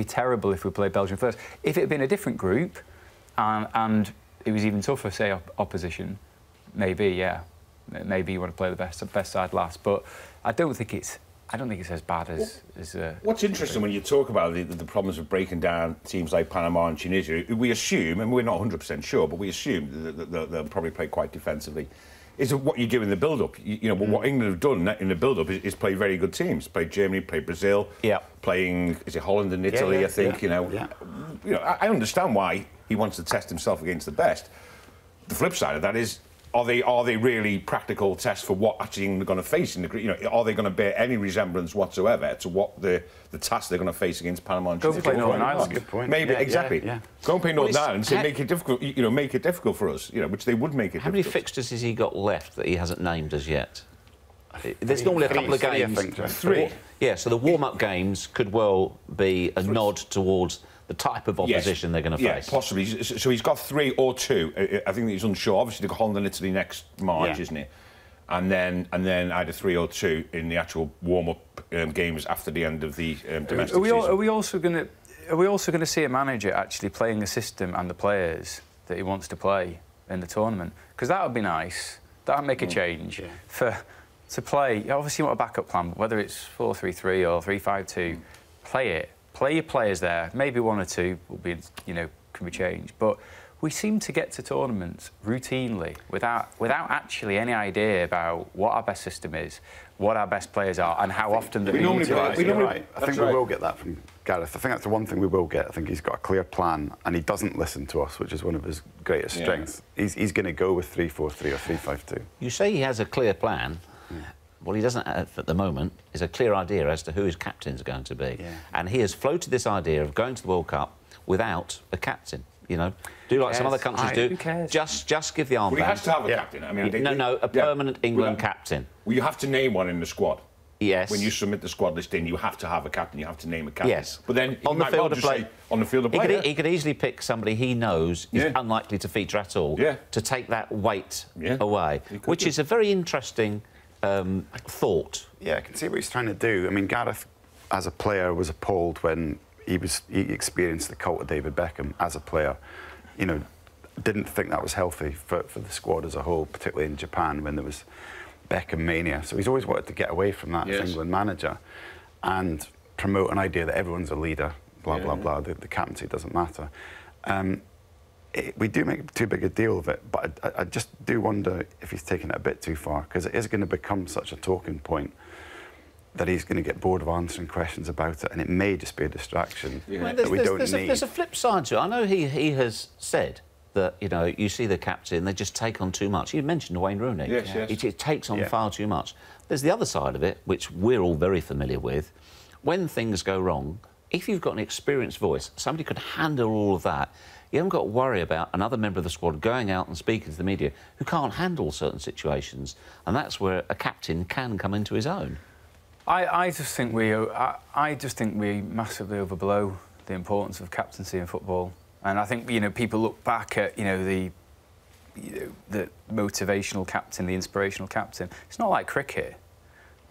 terrible if we played Belgium first. If it had been a different group, and it was even tougher, say opposition, maybe you want to play the best side last. But I don't think it's as bad as. What's interesting when you talk about the problems of breaking down teams like Panama and Tunisia, we assume, and we're not 100% sure, but we assume that they'll probably play quite defensively. Is what you do in the build-up. You know, what England have done in the build-up is play very good teams. Play Germany, play Brazil. Yeah. Playing, is it Holland and Italy? I think. You know, I understand why he wants to test himself against the best. The flip side of that is, are they really practical tests for what actually England are going to face in the group? You know, are they going to bear any resemblance whatsoever to what the task they're going to face against Panama and Tunisia? Go play Northern Ireland. Good point. Maybe exactly. Go and play Northern Ireland and say make it difficult. You know, make it difficult for us. You know, which they would make it. How many fixtures has he got left that he hasn't named as yet? There's normally a couple of games. I think, three. Yeah, so the warm-up games could well be a nod towards the type of opposition they're going to face. Yeah, possibly. So he's got 3 or 2. I think he's unsure. Obviously, they've got Holland and Italy next March, isn't it? And then either 3 or 2 in the actual warm-up games after the end of the domestic season. Are we also going to see a manager actually playing the system and the players that he wants to play in the tournament? Because that would be nice. That would make a change to play. Obviously, you want a backup plan, but whether it's 4-3-3 or 3-5-2, play it. Play your players there. Maybe 1 or 2 will be, you know, can be changed. But we seem to get to tournaments routinely without actually any idea about what our best system is, what our best players are, and how often they're being utilised. I think we will get that from Gareth. I think that's the one thing we will get. I think he's got a clear plan, and he doesn't listen to us, which is one of his greatest strengths. He's going to go with 3-4-3 or 3-5-2. You say he has a clear plan. What he doesn't have at the moment is a clear idea as to who his captain's going to be. And he has floated this idea of going to the World Cup without a captain. You know, do like some other countries do. Who cares? Just give the armband. Well, he has to have a captain. I mean, no, a permanent England captain. Well, you have to name one in the squad. Yes. When you submit the squad list in, you have to have a captain. You have to name a captain. Yes. But then on the field of play, on the field of play, he could easily pick somebody he knows is unlikely to feature at all to take that weight away, which is a very interesting thought. Yeah, I can see what he's trying to do. I mean, Gareth, as a player, was appalled when he experienced the cult of David Beckham as a player. You know, didn't think that was healthy for the squad as a whole, particularly in Japan when there was Beckham mania. So he's always wanted to get away from that as England manager and promote an idea that everyone's a leader, blah, blah, blah, the captaincy doesn't matter. We do make too big a deal of it, but I just do wonder if he's taken it a bit too far, because it is going to become such a talking point that he's going to get bored of answering questions about it, and it may just be a distraction that we don't need. There's a flip side to it. I know he has said that, you know, you see the captain, they just take on too much. You mentioned Wayne Rooney. Yes. It takes on far too much. There's the other side of it, which we're all very familiar with. When things go wrong, if you've got an experienced voice, somebody could handle all of that. You haven't got to worry about another member of the squad going out and speaking to the media who can't handle certain situations, and that's where a captain can come into his own. I just think we massively overblow the importance of captaincy in football, and I think, you know, people look back at, you know, the motivational captain, the inspirational captain. It's not like cricket.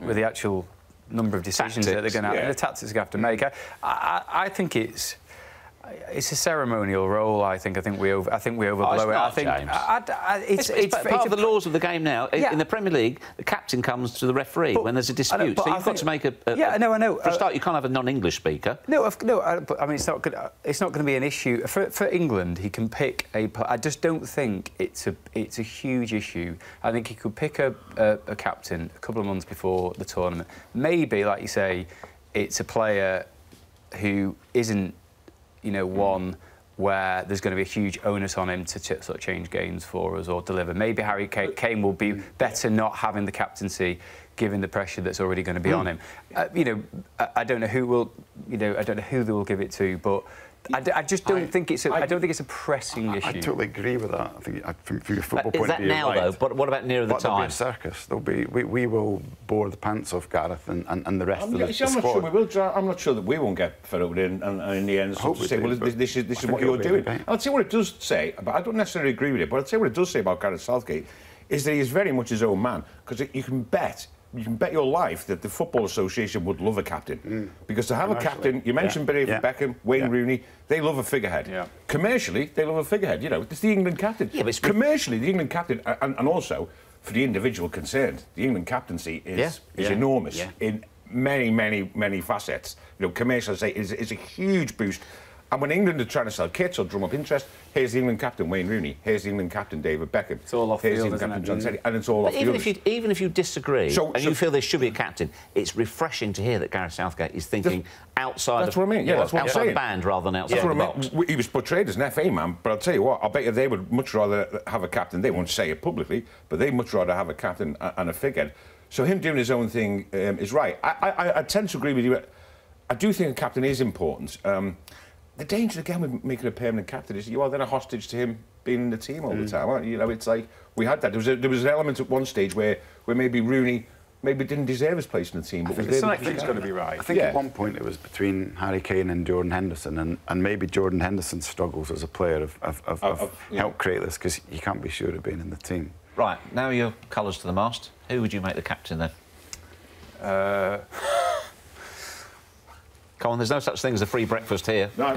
with the actual number of decisions that they're going to have, the tactics they're going to have to make. I think it's a ceremonial role. I think we overblow it. I think it's part of the laws of the game now. In the Premier League, the captain comes to the referee when there's a dispute. So you've got to make a I know. For a start, you can't have a non-English speaker. But I mean, it's not going to be an issue for England. He can pick a. I just don't think it's a huge issue. I think he could pick a captain a couple of months before the tournament. Maybe, like you say, it's a player who isn't, one where there's going to be a huge onus on him to sort of change games for us or deliver. Maybe Harry Kane will be better not having the captaincy, given the pressure that's already going to be on him. I don't know who will, I don't know who they will give it to, but I just don't think it's I don't think it's a pressing issue. I totally agree with that. I think from your football point of view, is that now though? But what about nearer the time? There'll be a circus. We will bore the pants off Gareth and the rest of the squad. I'm not sure we will. I'm not sure that we won't get fed up with it, and in the end, sort of say, well, this is what you're doing. I'll tell you what it does say, but I don't necessarily agree with it. But I'll tell you what it does say about Gareth Southgate is that he is very much his own man, because you can bet your life that the Football Association would love a captain. Because to have a captain, you mentioned Beckham, Wayne Rooney, they love a figurehead. Yeah. Commercially, they love a figurehead. It's the England captain. Yeah, but commercially, the England captain, and also for the individual concerned, the England captaincy is enormous in many facets. Commercially, I say, is a huge boost. And when England are trying to sell kits or drum up interest, here's the England captain, Wayne Rooney. Here's the England captain, David Beckham. It's all off here's field, the England captain, John Terry, and it's all but off field. Even if you disagree and you feel there should be a captain, it's refreshing to hear that Gareth Southgate is thinking outside that's what I mean. Yeah, that's what outside I'm the band rather than outside the box. He was portrayed as an FA man, but I'll tell you what, I bet you they would much rather have a captain. They won't say it publicly, but they'd much rather have a captain and a figurehead. So him doing his own thing is right. I tend to agree with you. I do think a captain is important. The danger, again, with making a permanent captain is you are then a hostage to him being in the team all the time, aren't you? It's like we had that. There was an element at one stage where maybe Rooney didn't deserve his place in the team. But the selection's got to be right. I think at one point it was between Harry Kane and Jordan Henderson, and maybe Jordan Henderson's struggles as a player have helped create this, because you can't be sure of being in the team. Right, now your colours to the mast. Who would you make the captain then? Come on, there's no such thing as a free breakfast here. No.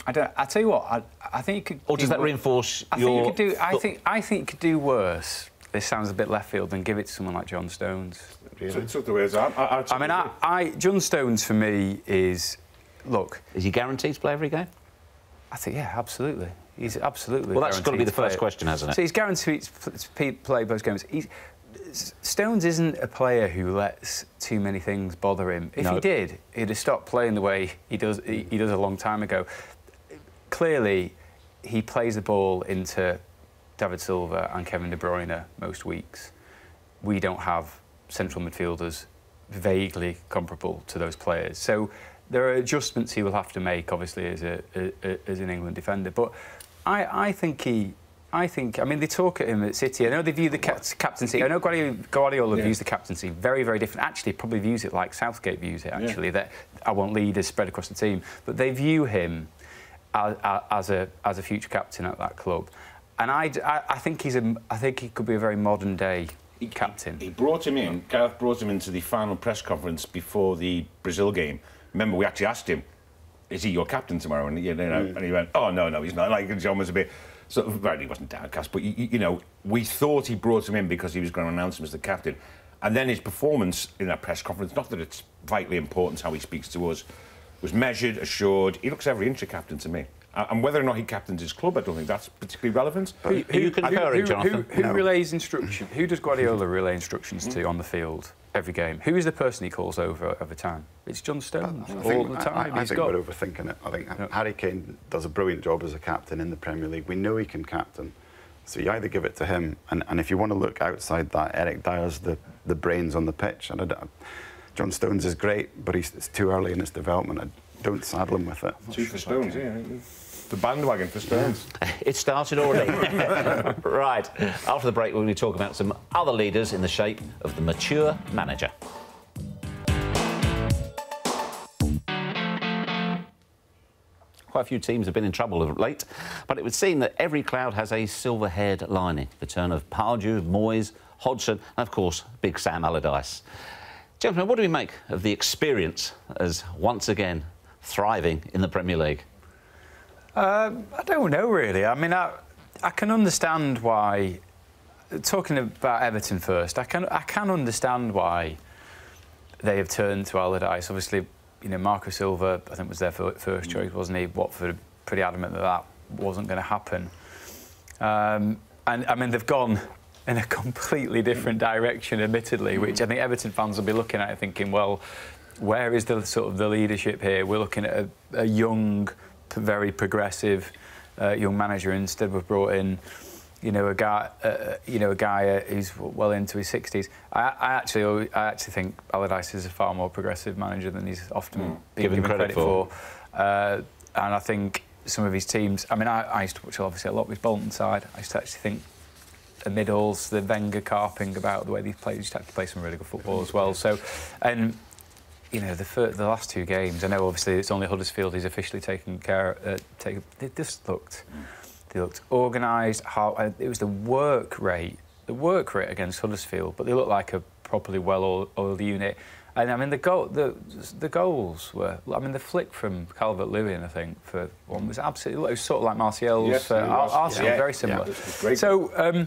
I tell you what, I think you could. Or does that reinforce your? I think you could do worse. This sounds a bit left field, than give it to someone like John Stones. Really? So the words John Stones for me is, look. Is he guaranteed to play every game? I think absolutely. He's absolutely. Well, that's got to be the first question, hasn't it? So he's guaranteed to play both games. Stones isn't a player who lets too many things bother him. If he did, he'd have stopped playing the way he does a long time ago. Clearly, he plays the ball into David Silva and Kevin De Bruyne most weeks. We don't have central midfielders vaguely comparable to those players. So there are adjustments he will have to make, obviously, as an England defender. But I mean, they talk at him at City. I know they view the captaincy. I know Guardiola views the captaincy very, very different. Actually, probably views it like Southgate views it, actually, that I want leaders spread across the team. But they view him as a future captain at that club. And I think he could be a very modern-day captain. He brought him in, Gareth brought him into the final press conference before the Brazil game. Remember, we actually asked him, is he your captain tomorrow? And, and he went, oh, no, he's not. Like, John was a bit... So, right, he wasn't downcast, but, we thought he brought him in because he was going to announce him as the captain. And then his performance in that press conference, not that it's vitally important how he speaks to us, was measured, assured. He looks every inch a captain to me. And whether or not he captains his club, I don't think that's particularly relevant. Who concurring, Jonathan? Who relays instruction? Who does Guardiola relay instructions to on the field every game? Who is the person he calls over time? It's John Stones all the time. I think we're overthinking it. I think Harry Kane does a brilliant job as a captain in the Premier League. We know he can captain, so you either give it to him, and if you want to look outside that, Eric Dyer's the brains on the pitch. And John Stones is great, but it's too early in his development. I don't saddle him with it. Two for Stones, yeah. The bandwagon for Stones. It started already. Right. After the break, we're going to talk about some other leaders in the shape of the mature manager. Quite a few teams have been in trouble of late, but it would seem that every cloud has a silver-haired lining. The turn of Pardew, Moyes, Hodgson and, of course, big Sam Allardyce. Gentlemen, what do we make of the experience as once again thriving in the Premier League? I don't know, really. I mean, I can understand why... Talking about Everton first, I can understand why they have turned to Allardyce. Obviously, you know, Marco Silva, I think, was their first choice, wasn't he? Watford pretty adamant that that wasn't going to happen. And, I mean, they've gone in a completely different direction, admittedly, which I think Everton fans will be looking at thinking, well, where is the sort of the leadership here? We're looking at a young, very progressive young manager. Instead, we've brought in, you know, a guy who's well into his 60s. I actually think Allardyce is a far more progressive manager than he's often been given credit for. And I think some of his teams... I mean, I used to watch, obviously, a lot with Bolton side. I used to actually think the middles, the Wenger carping about the way they play. He used to actually play some really good football as well. So, and, you know, the last two games, I know, obviously, it's only Huddersfield he's officially taken care of. They just looked... They looked organised. It was the work rate against Huddersfield, but they looked like a properly well-oiled unit. And I mean, the goals were. I mean, the flick from Calvert-Lewin, I think, for one was absolutely. It was sort of like Martial's Arsenal, very similar. Yeah,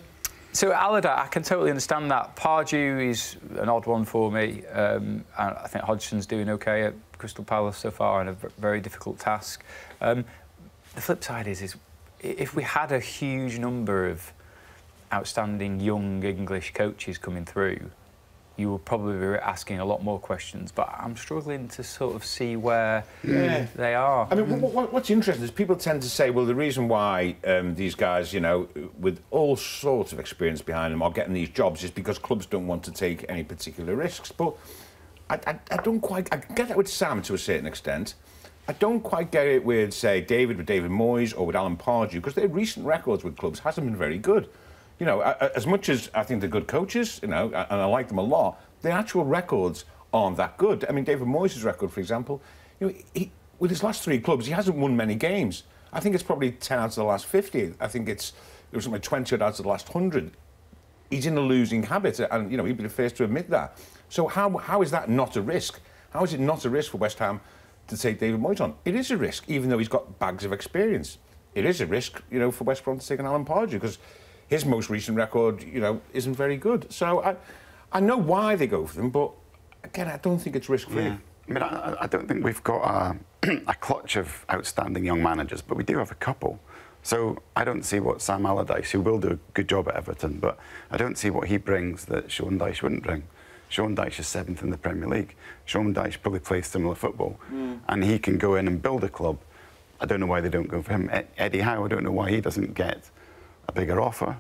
so Allardyce, I can totally understand that. Pardew is an odd one for me. And I think Hodgson's doing OK at Crystal Palace so far, in a very difficult task. The flip side is if we had a huge number of outstanding young English coaches coming through, you will probably be asking a lot more questions. But I'm struggling to sort of see where they are. I mean, what's interesting is people tend to say, well, the reason why these guys, you know, with all sorts of experience behind them are getting these jobs is because clubs don't want to take any particular risks. But I don't quite... I get that with Sam to a certain extent. I don't quite get it with, say, David Moyes or with Alan Pardew, because their recent records with clubs hasn't been very good. You know, as much as I think they're good coaches, you know, and I like them a lot, their actual records aren't that good. I mean, David Moyes' record, for example, you know, with his last 3 clubs, he hasn't won many games. I think it's probably 10 out of the last 50. I think it was something like 20 out of the last 100. He's in a losing habit, and, you know, he'd be the first to admit that. So how is that not a risk? How is it not a risk for West Ham to take David Moyes on? It is a risk, even though he's got bags of experience. It is a risk, you know, for West Brom to take an Alan Pardew, because his most recent record, you know, isn't very good. So I know why they go for them, but again, I don't think it's risk-free. Yeah. I mean, I don't think we've got a clutch of outstanding young managers, but we do have a couple. So I don't see what Sam Allardyce, who will do a good job at Everton, but I don't see what he brings that Sean Dyche wouldn't bring. Sean Dyche is 7th in the Premier League. Sean Dyche probably plays similar football, and he can go in and build a club. I don't know why they don't go for him. Eddie Howe, I don't know why he doesn't get a bigger offer.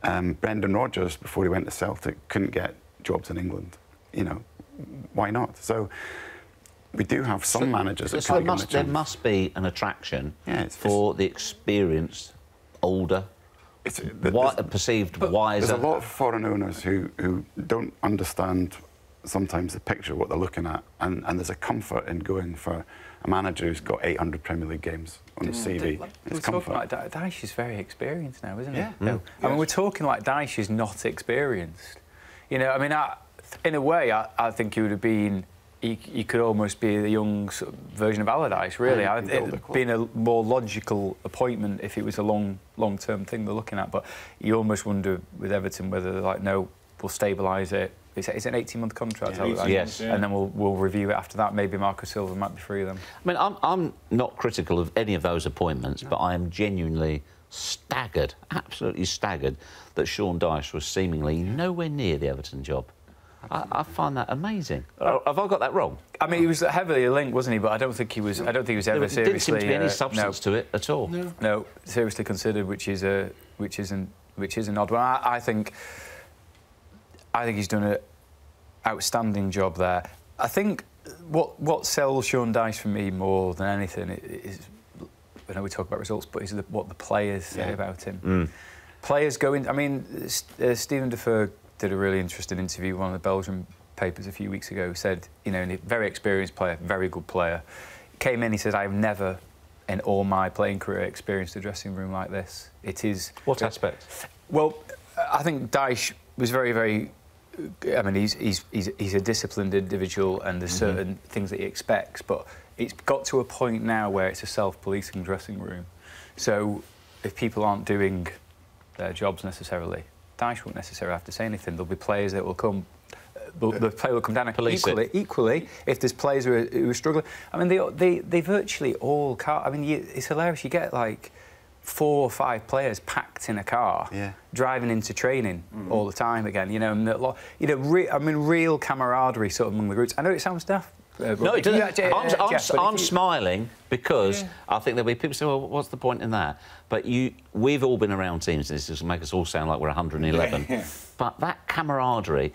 Brendan Rodgers, before he went to Celtic, couldn't get jobs in England. You know, why not? So we do have some managers that so there must be an attraction for the experienced, older, perceived wiser. There's a lot of foreign owners who don't understand sometimes the picture of what they're looking at, and there's a comfort in going for a manager who's got 800 Premier League games on his CV. We're talking like Dyche is very experienced now, isn't he? Yeah. I mean, we're talking like Dyche is not experienced. You know, I mean, in a way, I think he would have been... He could almost be the young sort of version of Allardyce, really. It'd been a more logical appointment if it was a long-term thing they're looking at. But you almost wonder with Everton whether they're like, no, we'll stabilise it. It's an 18-month contract, yes, and then we'll review it after that. Maybe Marco Silva might be free then. I mean, I'm not critical of any of those appointments, but I am genuinely staggered, absolutely staggered, that Sean Dyche was seemingly nowhere near the Everton job. I find that amazing. Have I got that wrong? I mean, he was heavily linked, wasn't he? But I don't think he was. I don't think he was ever seriously. There didn't seem to be any substance to it at all. No, seriously considered, which is an odd one. I think he's done an outstanding job there. I think what sells Sean Dyche for me more than anything is, I know we talk about results, but is what the players say about him. Players go in. I mean, Stephen Defoe did a really interesting interview with one of the Belgian papers a few weeks ago. Said, you know, a very experienced player, very good player. Came in, he said, I've never in all my playing career experienced a dressing room like this. It is... What aspect? Well, I think Dyche was very, very. I mean, he's a disciplined individual, and there's certain things that he expects, but it's got to a point now where it's a self-policing dressing room. So if people aren't doing their jobs necessarily, Dyche won't necessarily have to say anything. There'll be players that will come. The player will come down. Equally, if there's players who are struggling, I mean, they virtually all can't. I mean, it's hilarious. You get like 4 or 5 players packed in a car, driving into training all the time again. You know, and real camaraderie sort of among the groups. I know it sounds daft. No, it doesn't. Geoff, I'm smiling because I think there'll be people say, well, what's the point in that? But we've all been around teams, and this will make us all sound like we're 111. But that camaraderie,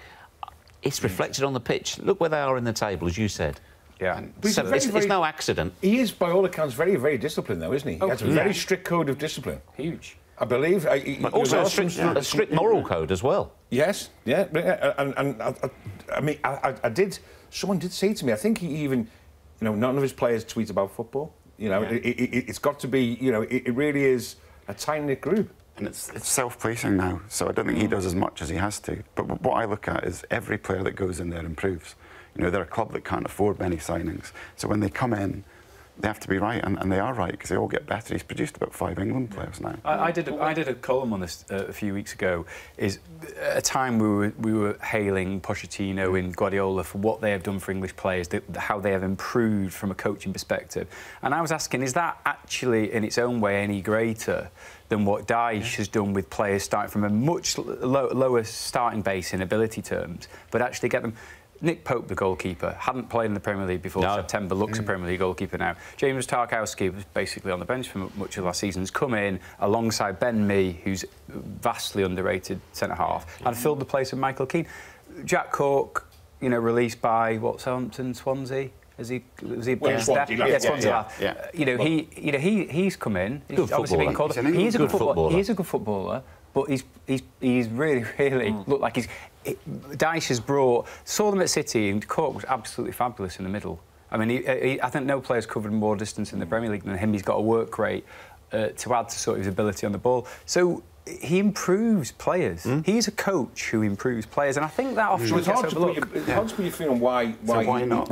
it's reflected on the pitch. Look where they are in the table, as you said. Yeah. So it's no accident. He is, by all accounts, very, very disciplined, though, isn't he? He has a very strict code of discipline. Huge. I believe. But also a strict moral code as well. Yes, yeah. And I mean, someone did say to me, I think he even, you know, none of his players tweet about football. You know, it's got to be, you know, it really is a tight-knit group. And it's self-policing now, so I don't think he does as much as he has to. But what I look at is every player that goes in there improves. You know, they're a club that can't afford many signings. So when they come in, they have to be right, and they are right, because they all get better. He's produced about 5 England players now. I did a column on this a few weeks ago. Is at a time we were hailing Pochettino and Guardiola for what they have done for English players, how they have improved from a coaching perspective. And I was asking, is that actually in its own way any greater than what Dyche has done with players starting from a much lower starting base in ability terms, but actually get them... Nick Pope, the goalkeeper, hadn't played in the Premier League before September, looks a Premier League goalkeeper now. James Tarkowski was basically on the bench for much of last season, has come in alongside Ben Mee, who's vastly underrated centre-half, and filled the place of Michael Keane. Jack Cork, you know, released by, Southampton, Swansea? Swansea. Yeah. You know, he's come in. He's obviously been called. He's a good footballer. He is a good footballer, but he's really looked like he's. Dyche has saw them at City, and Cork was absolutely fabulous in the middle. I mean, I think no player's covered more distance in the Premier League than him. He's got a work rate to add to sort of his ability on the ball. So he improves players. He's a coach who improves players, and I think that often gets overlooked. It's hard to put your finger on why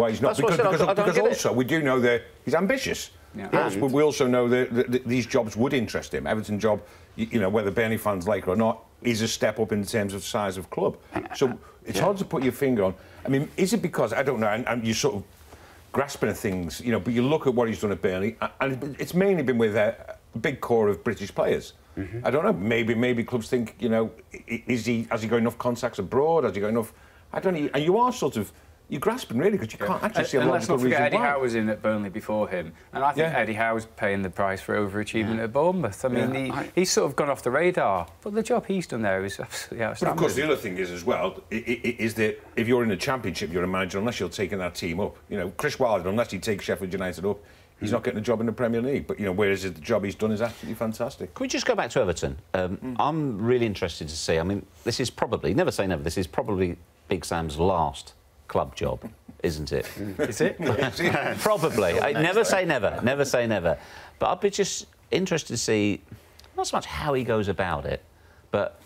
he's not. Because also we do know that he's ambitious. Yes, but we also know that these jobs would interest him. Everton job, you know, whether Burnley fans like it or not, is a step up in terms of size of club. So it's hard to put your finger on. I mean, is it because, I don't know, and you sort of grasping at things, you know, but you look at what he's done at Burnley, and it's mainly been with a big core of British players. I don't know, maybe clubs think, you know, has he got enough contacts abroad? Has he got enough? I don't know, and you are sort of, you're grasping really, because you can't actually see a logical reason why. Eddie Howe was in at Burnley before him, and I think Eddie Howe's paying the price for overachievement at Bournemouth. I mean, he's sort of gone off the radar, but the job he's done there is absolutely outstanding. But of course, the other thing is as well, is that if you're in the Championship, you're a manager, unless you're taking that team up. You know, Chris Wilder, unless he takes Sheffield United up, he's not getting a job in the Premier League. But, you know, whereas the job he's done is absolutely fantastic. Can we just go back to Everton? I'm really interested to see, I mean, this is probably, never say never, this is probably Big Sam's last club job, isn't it? Is it? Probably. Never say never, never say never. But I'd be just interested to see, not so much how he goes about it, but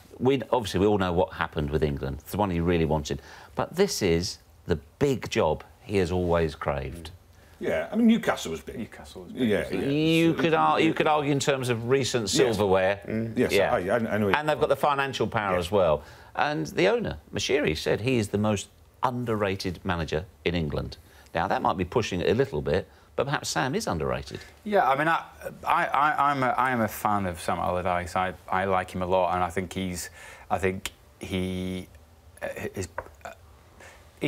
obviously we all know what happened with England. It's the one he really wanted. But this is the big job he has always craved. Yeah, I mean, Newcastle was big. Yeah. You could argue in terms of recent silverware. Yes, yeah. I know. And they've got the financial power as well. And the owner, Mashiri, said he is the most underrated manager in England. Now, that might be pushing it a little bit, but perhaps Sam is underrated. Yeah, I mean, I am a fan of Sam Allardyce. I like him a lot, and I think he's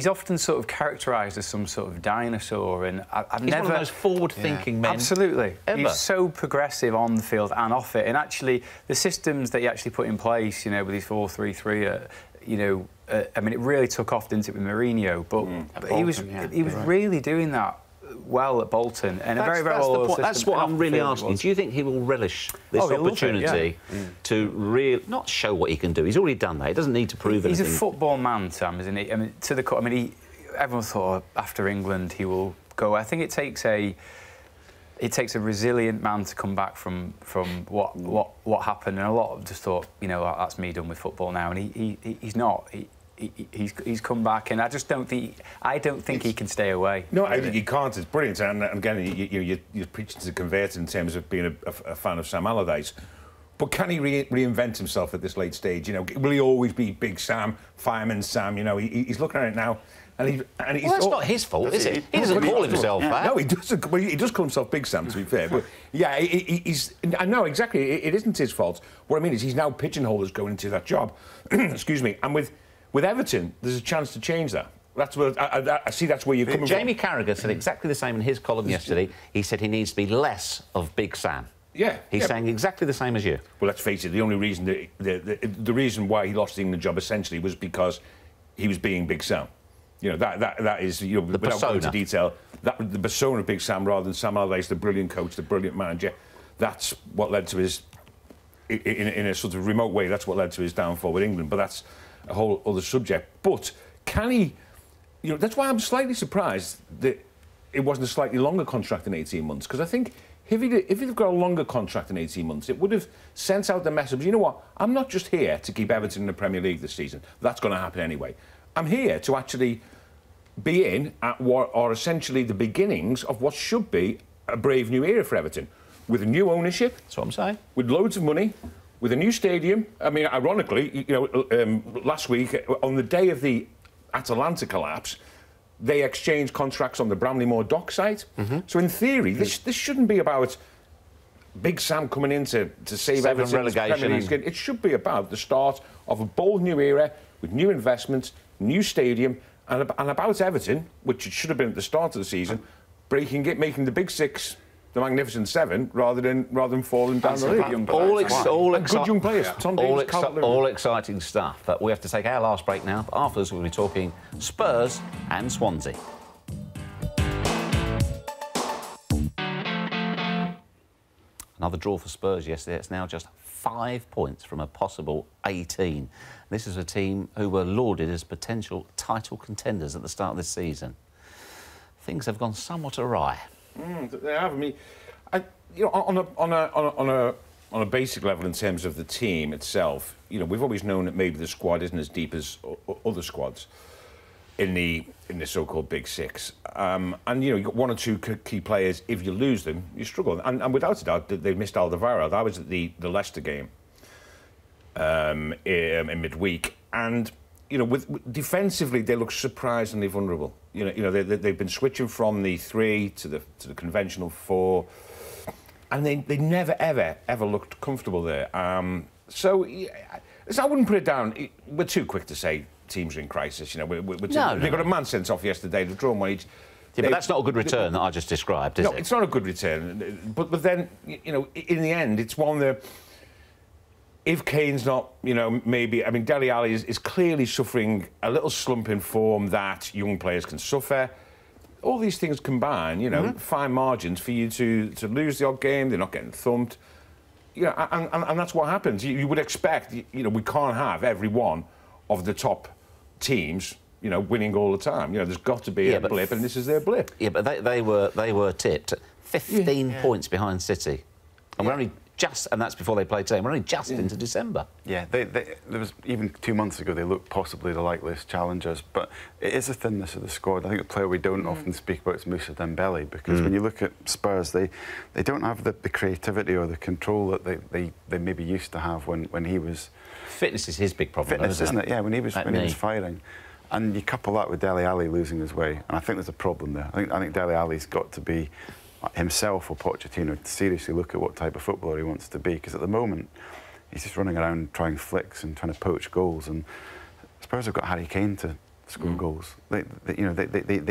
often sort of characterised as some sort of dinosaur, and I've never... He's one of those forward-thinking men. Absolutely. Ever. He's so progressive on the field and off it, and actually, the systems that he actually put in place, you know, with his 4-3-3, you know, I mean, it really took off, didn't it, with Mourinho? But he was really doing that well at Bolton, and a very well. That's what I'm really asking. Do you think he will relish this opportunity to not show what he can do? He's already done that. He doesn't need to prove anything. He's a football man, Sam, isn't he? I mean, everyone thought after England he will go. I think it takes a it takes a resilient man to come back from what happened, and a lot of just thought, you know, that's me done with football now, and he's not. He's come back, and I don't think he can stay away. No, I think he can't. It's brilliant, and again, you're preaching to convert in terms of being a fan of Sam Allardyce. But can he reinvent himself at this late stage? You know, will he always be Big Sam, Fireman Sam? You know, he's looking at it now, and he's. Well, that's not his fault, is it? He doesn't call himself that. No, he doesn't. Well, he does call himself Big Sam, to be fair. But yeah, he's. I know exactly. It isn't his fault. What I mean is, he's now pigeonholed as going into that job. Excuse me. And with Everton, there's a chance to change that. That's where I see. That's where you're coming from. Jamie Carragher said exactly the same in his column yesterday. He said he needs to be less of Big Sam. Yeah, he's saying exactly the same as you. Well, let's face it. The only reason the reason why he lost the England job essentially was because he was being Big Sam. You know, that is, you know, without going into detail, the persona of Big Sam rather than Sam Allardyce, the brilliant coach, the brilliant manager. That's what led to his, in a sort of remote way, that's what led to his downfall with England. But that's a whole other subject. But can he? You know, that's why I'm slightly surprised that it wasn't a slightly longer contract than 18 months, because I think. If he'd got a longer contract than 18 months, it would have sent out the message, you know what, I'm not just here to keep Everton in the Premier League this season. That's going to happen anyway. I'm here to actually be in at what are essentially the beginnings of what should be a brave new era for Everton. With a new ownership. That's what I'm saying. With loads of money, with a new stadium. I mean, ironically, you know, last week, on the day of the Atalanta collapse, they exchanged contracts on the Bramley-Moore dock site. So in theory, this shouldn't be about Big Sam coming in to save Everton's relegation. It should be about the start of a bold new era with new investments, new stadium, and about Everton, which it should have been at the start of the season, breaking it, making the Big Six the Magnificent Seven rather than falling down the league. Good young players. All exciting stuff. But we have to take our last break now. But afterwards, we'll be talking Spurs and Swansea. Another draw for Spurs yesterday. It's now just 5 points from a possible 18. This is a team who were lauded as potential title contenders at the start of this season. Things have gone somewhat awry. They have. I mean, you know, on a basic level in terms of the team itself, you know, we've always known that maybe the squad isn't as deep as other squads in the so-called Big Six. And you know, you've got one or two key players. If you lose them, you struggle. And without a doubt, they've missed Alderweireld. I was at the Leicester game in midweek, and you know, defensively, they look surprisingly vulnerable. You know, they've been switching from the 3 to the conventional 4, and they never ever looked comfortable there. So I wouldn't put it down. We're too quick to say teams are in crisis. You know, they got a man sent off yesterday. They've drawn one each. Yeah, but that's not a good return that I just described, is it? No, it's not a good return. But then, you know, in the end, it's one that. If Kane's not, you know, maybe... I mean, Dele Alli is clearly suffering a little slump in form that young players can suffer. All these things combine, you know, fine margins for you to lose the odd game. They're not getting thumped. You know, and that's what happens. You would expect, you know, we can't have every one of the top teams, you know, winning all the time. You know, there's got to be a blip, and this is their blip. Yeah, but they were tipped 15 points behind City. And we're only... and that's before they played today. We're only just into December. Yeah, there was even 2 months ago they looked possibly the likeliest challengers, but it is a thinness of the squad. I think the player we don't often speak about is Moussa Dembele, because when you look at Spurs, they don't have the creativity or the control that they maybe used to have when he was. Fitness is his big problem. Fitness, isn't it? Yeah, when he was firing. And you couple that with Dele Alli losing his way, and I think there's a problem there. I think Dele Alli's got to be himself or Pochettino to seriously look at what type of footballer he wants to be, because at the moment he's just running around trying flicks and trying to poach goals, and Spurs have got Harry Kane to score goals. They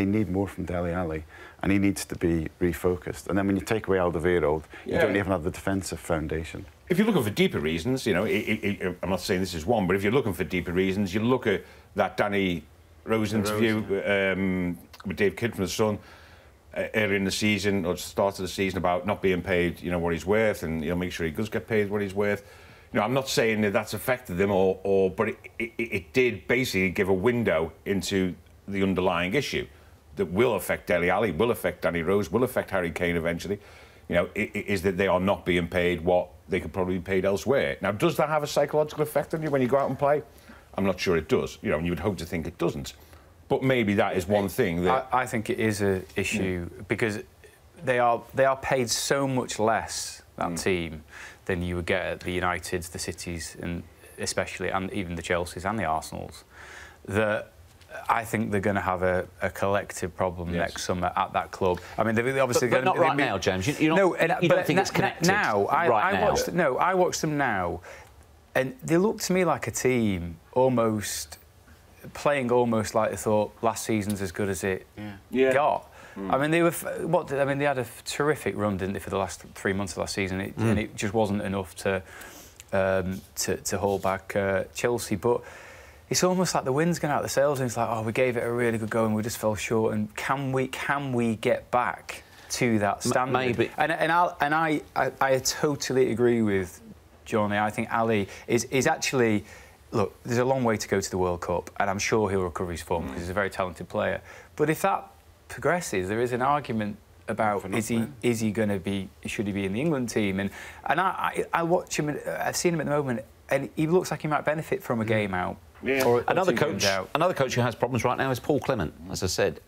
need more from Dele Alli, and he needs to be refocused. And then when you take away Alderweireld, you don't even have the defensive foundation. If you're looking for deeper reasons, you know, I'm not saying this is one, but if you're looking for deeper reasons, you look at that Danny Rose interview with Dave Kidd from The Sun earlier in the season, or the start of the season, about not being paid, you know, what he's worth, and you know, make sure he does get paid what he's worth. You know, I'm not saying that that's affected them, but it did basically give a window into the underlying issue that will affect Dele Alli, will affect Danny Rose, will affect Harry Kane eventually. is that they are not being paid what they could probably be paid elsewhere. Now, does that have a psychological effect on you when you go out and play? I'm not sure it does, and you would hope to think it doesn't. But maybe that is one thing that... I think it is an issue because they are paid so much less, that team, than you would get at the Uniteds, the Cities, and especially, and even the Chelseas and the Arsenals, that I think they're going to have a collective problem next summer at that club. I mean, they're obviously but not right now, James. You don't think it's connected I watched them now, and they look to me like a team playing almost like they thought last season's as good as it got. I mean, they had a terrific run, didn't they, for the last 3 months of last season, and it just wasn't enough to hold back Chelsea. But it's almost like the wind's going out the sails, and it's like, oh, we gave it a really good go and we just fell short. And can we get back to that standard? Maybe. And I totally agree with Johnny. I think Ali is actually. Look, there's a long way to go to the World Cup, and I'm sure he'll recover his form because he's a very talented player. But if that progresses, there is an argument about is he going to be, should he be in the England team? And I watch him. I've seen him at the moment, and he looks like he might benefit from a game out. Yeah. Or another coach who has problems right now is Paul Clement. As I said,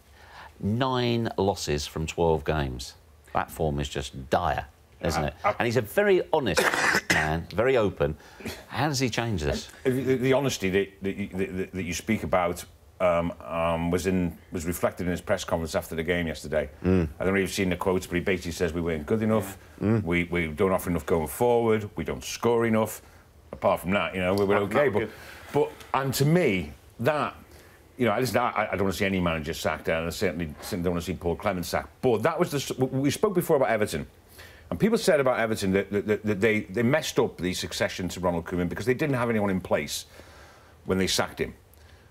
9 losses from 12 games. That form is just dire, isn't it? And he's a very honest man, very open. How does he change this? The honesty that you speak about was reflected in his press conference after the game yesterday. I don't know if you've seen the quotes, but he basically says we weren't good enough, we don't offer enough going forward, we don't score enough. Apart from that, we're okay. But to me, that, I don't want to see any manager sacked, and I certainly don't want to see Paul Clement sacked. But that was we spoke before about Everton. And people said about Everton that they messed up the succession to Ronald Koeman because they didn't have anyone in place when they sacked him.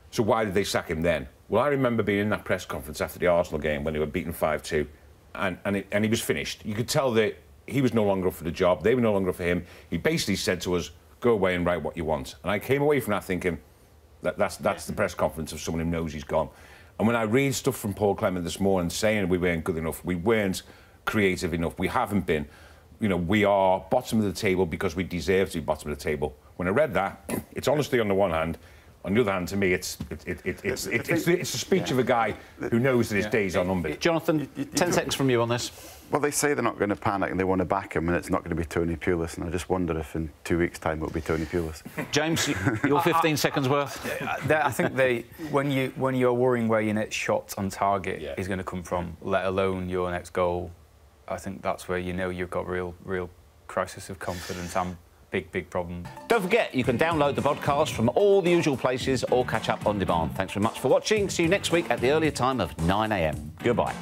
So why did they sack him then? Well, I remember being in that press conference after the Arsenal game when they were beaten 5-2, and he was finished. You could tell that he was no longer up for the job. They were no longer up for him. He basically said to us, go away and write what you want. And I came away from that thinking that's the press conference of someone who knows he's gone. And when I read stuff from Paul Clement this morning saying we weren't good enough, we weren't creative enough, we haven't been, we are bottom of the table because we deserve to be bottom of the table. When I read that, it's honesty on the one hand. On the other hand, to me, it's the speech of a guy who knows that his days are numbered. Jonathan, 10 seconds from you on this. Well, they say they're not going to panic and they want to back him, and it's not going to be Tony Pulis. And I just wonder if in 2 weeks' time it'll be Tony Pulis. James, your 15 seconds worth. I think when you're worrying where your next shot on target is going to come from, let alone your next goal, I think that's where you've got real crisis of confidence and big problem. Don't forget, you can download the podcast from all the usual places or catch up on demand. Thanks very much for watching. See you next week at the earlier time of 9 a.m. Goodbye.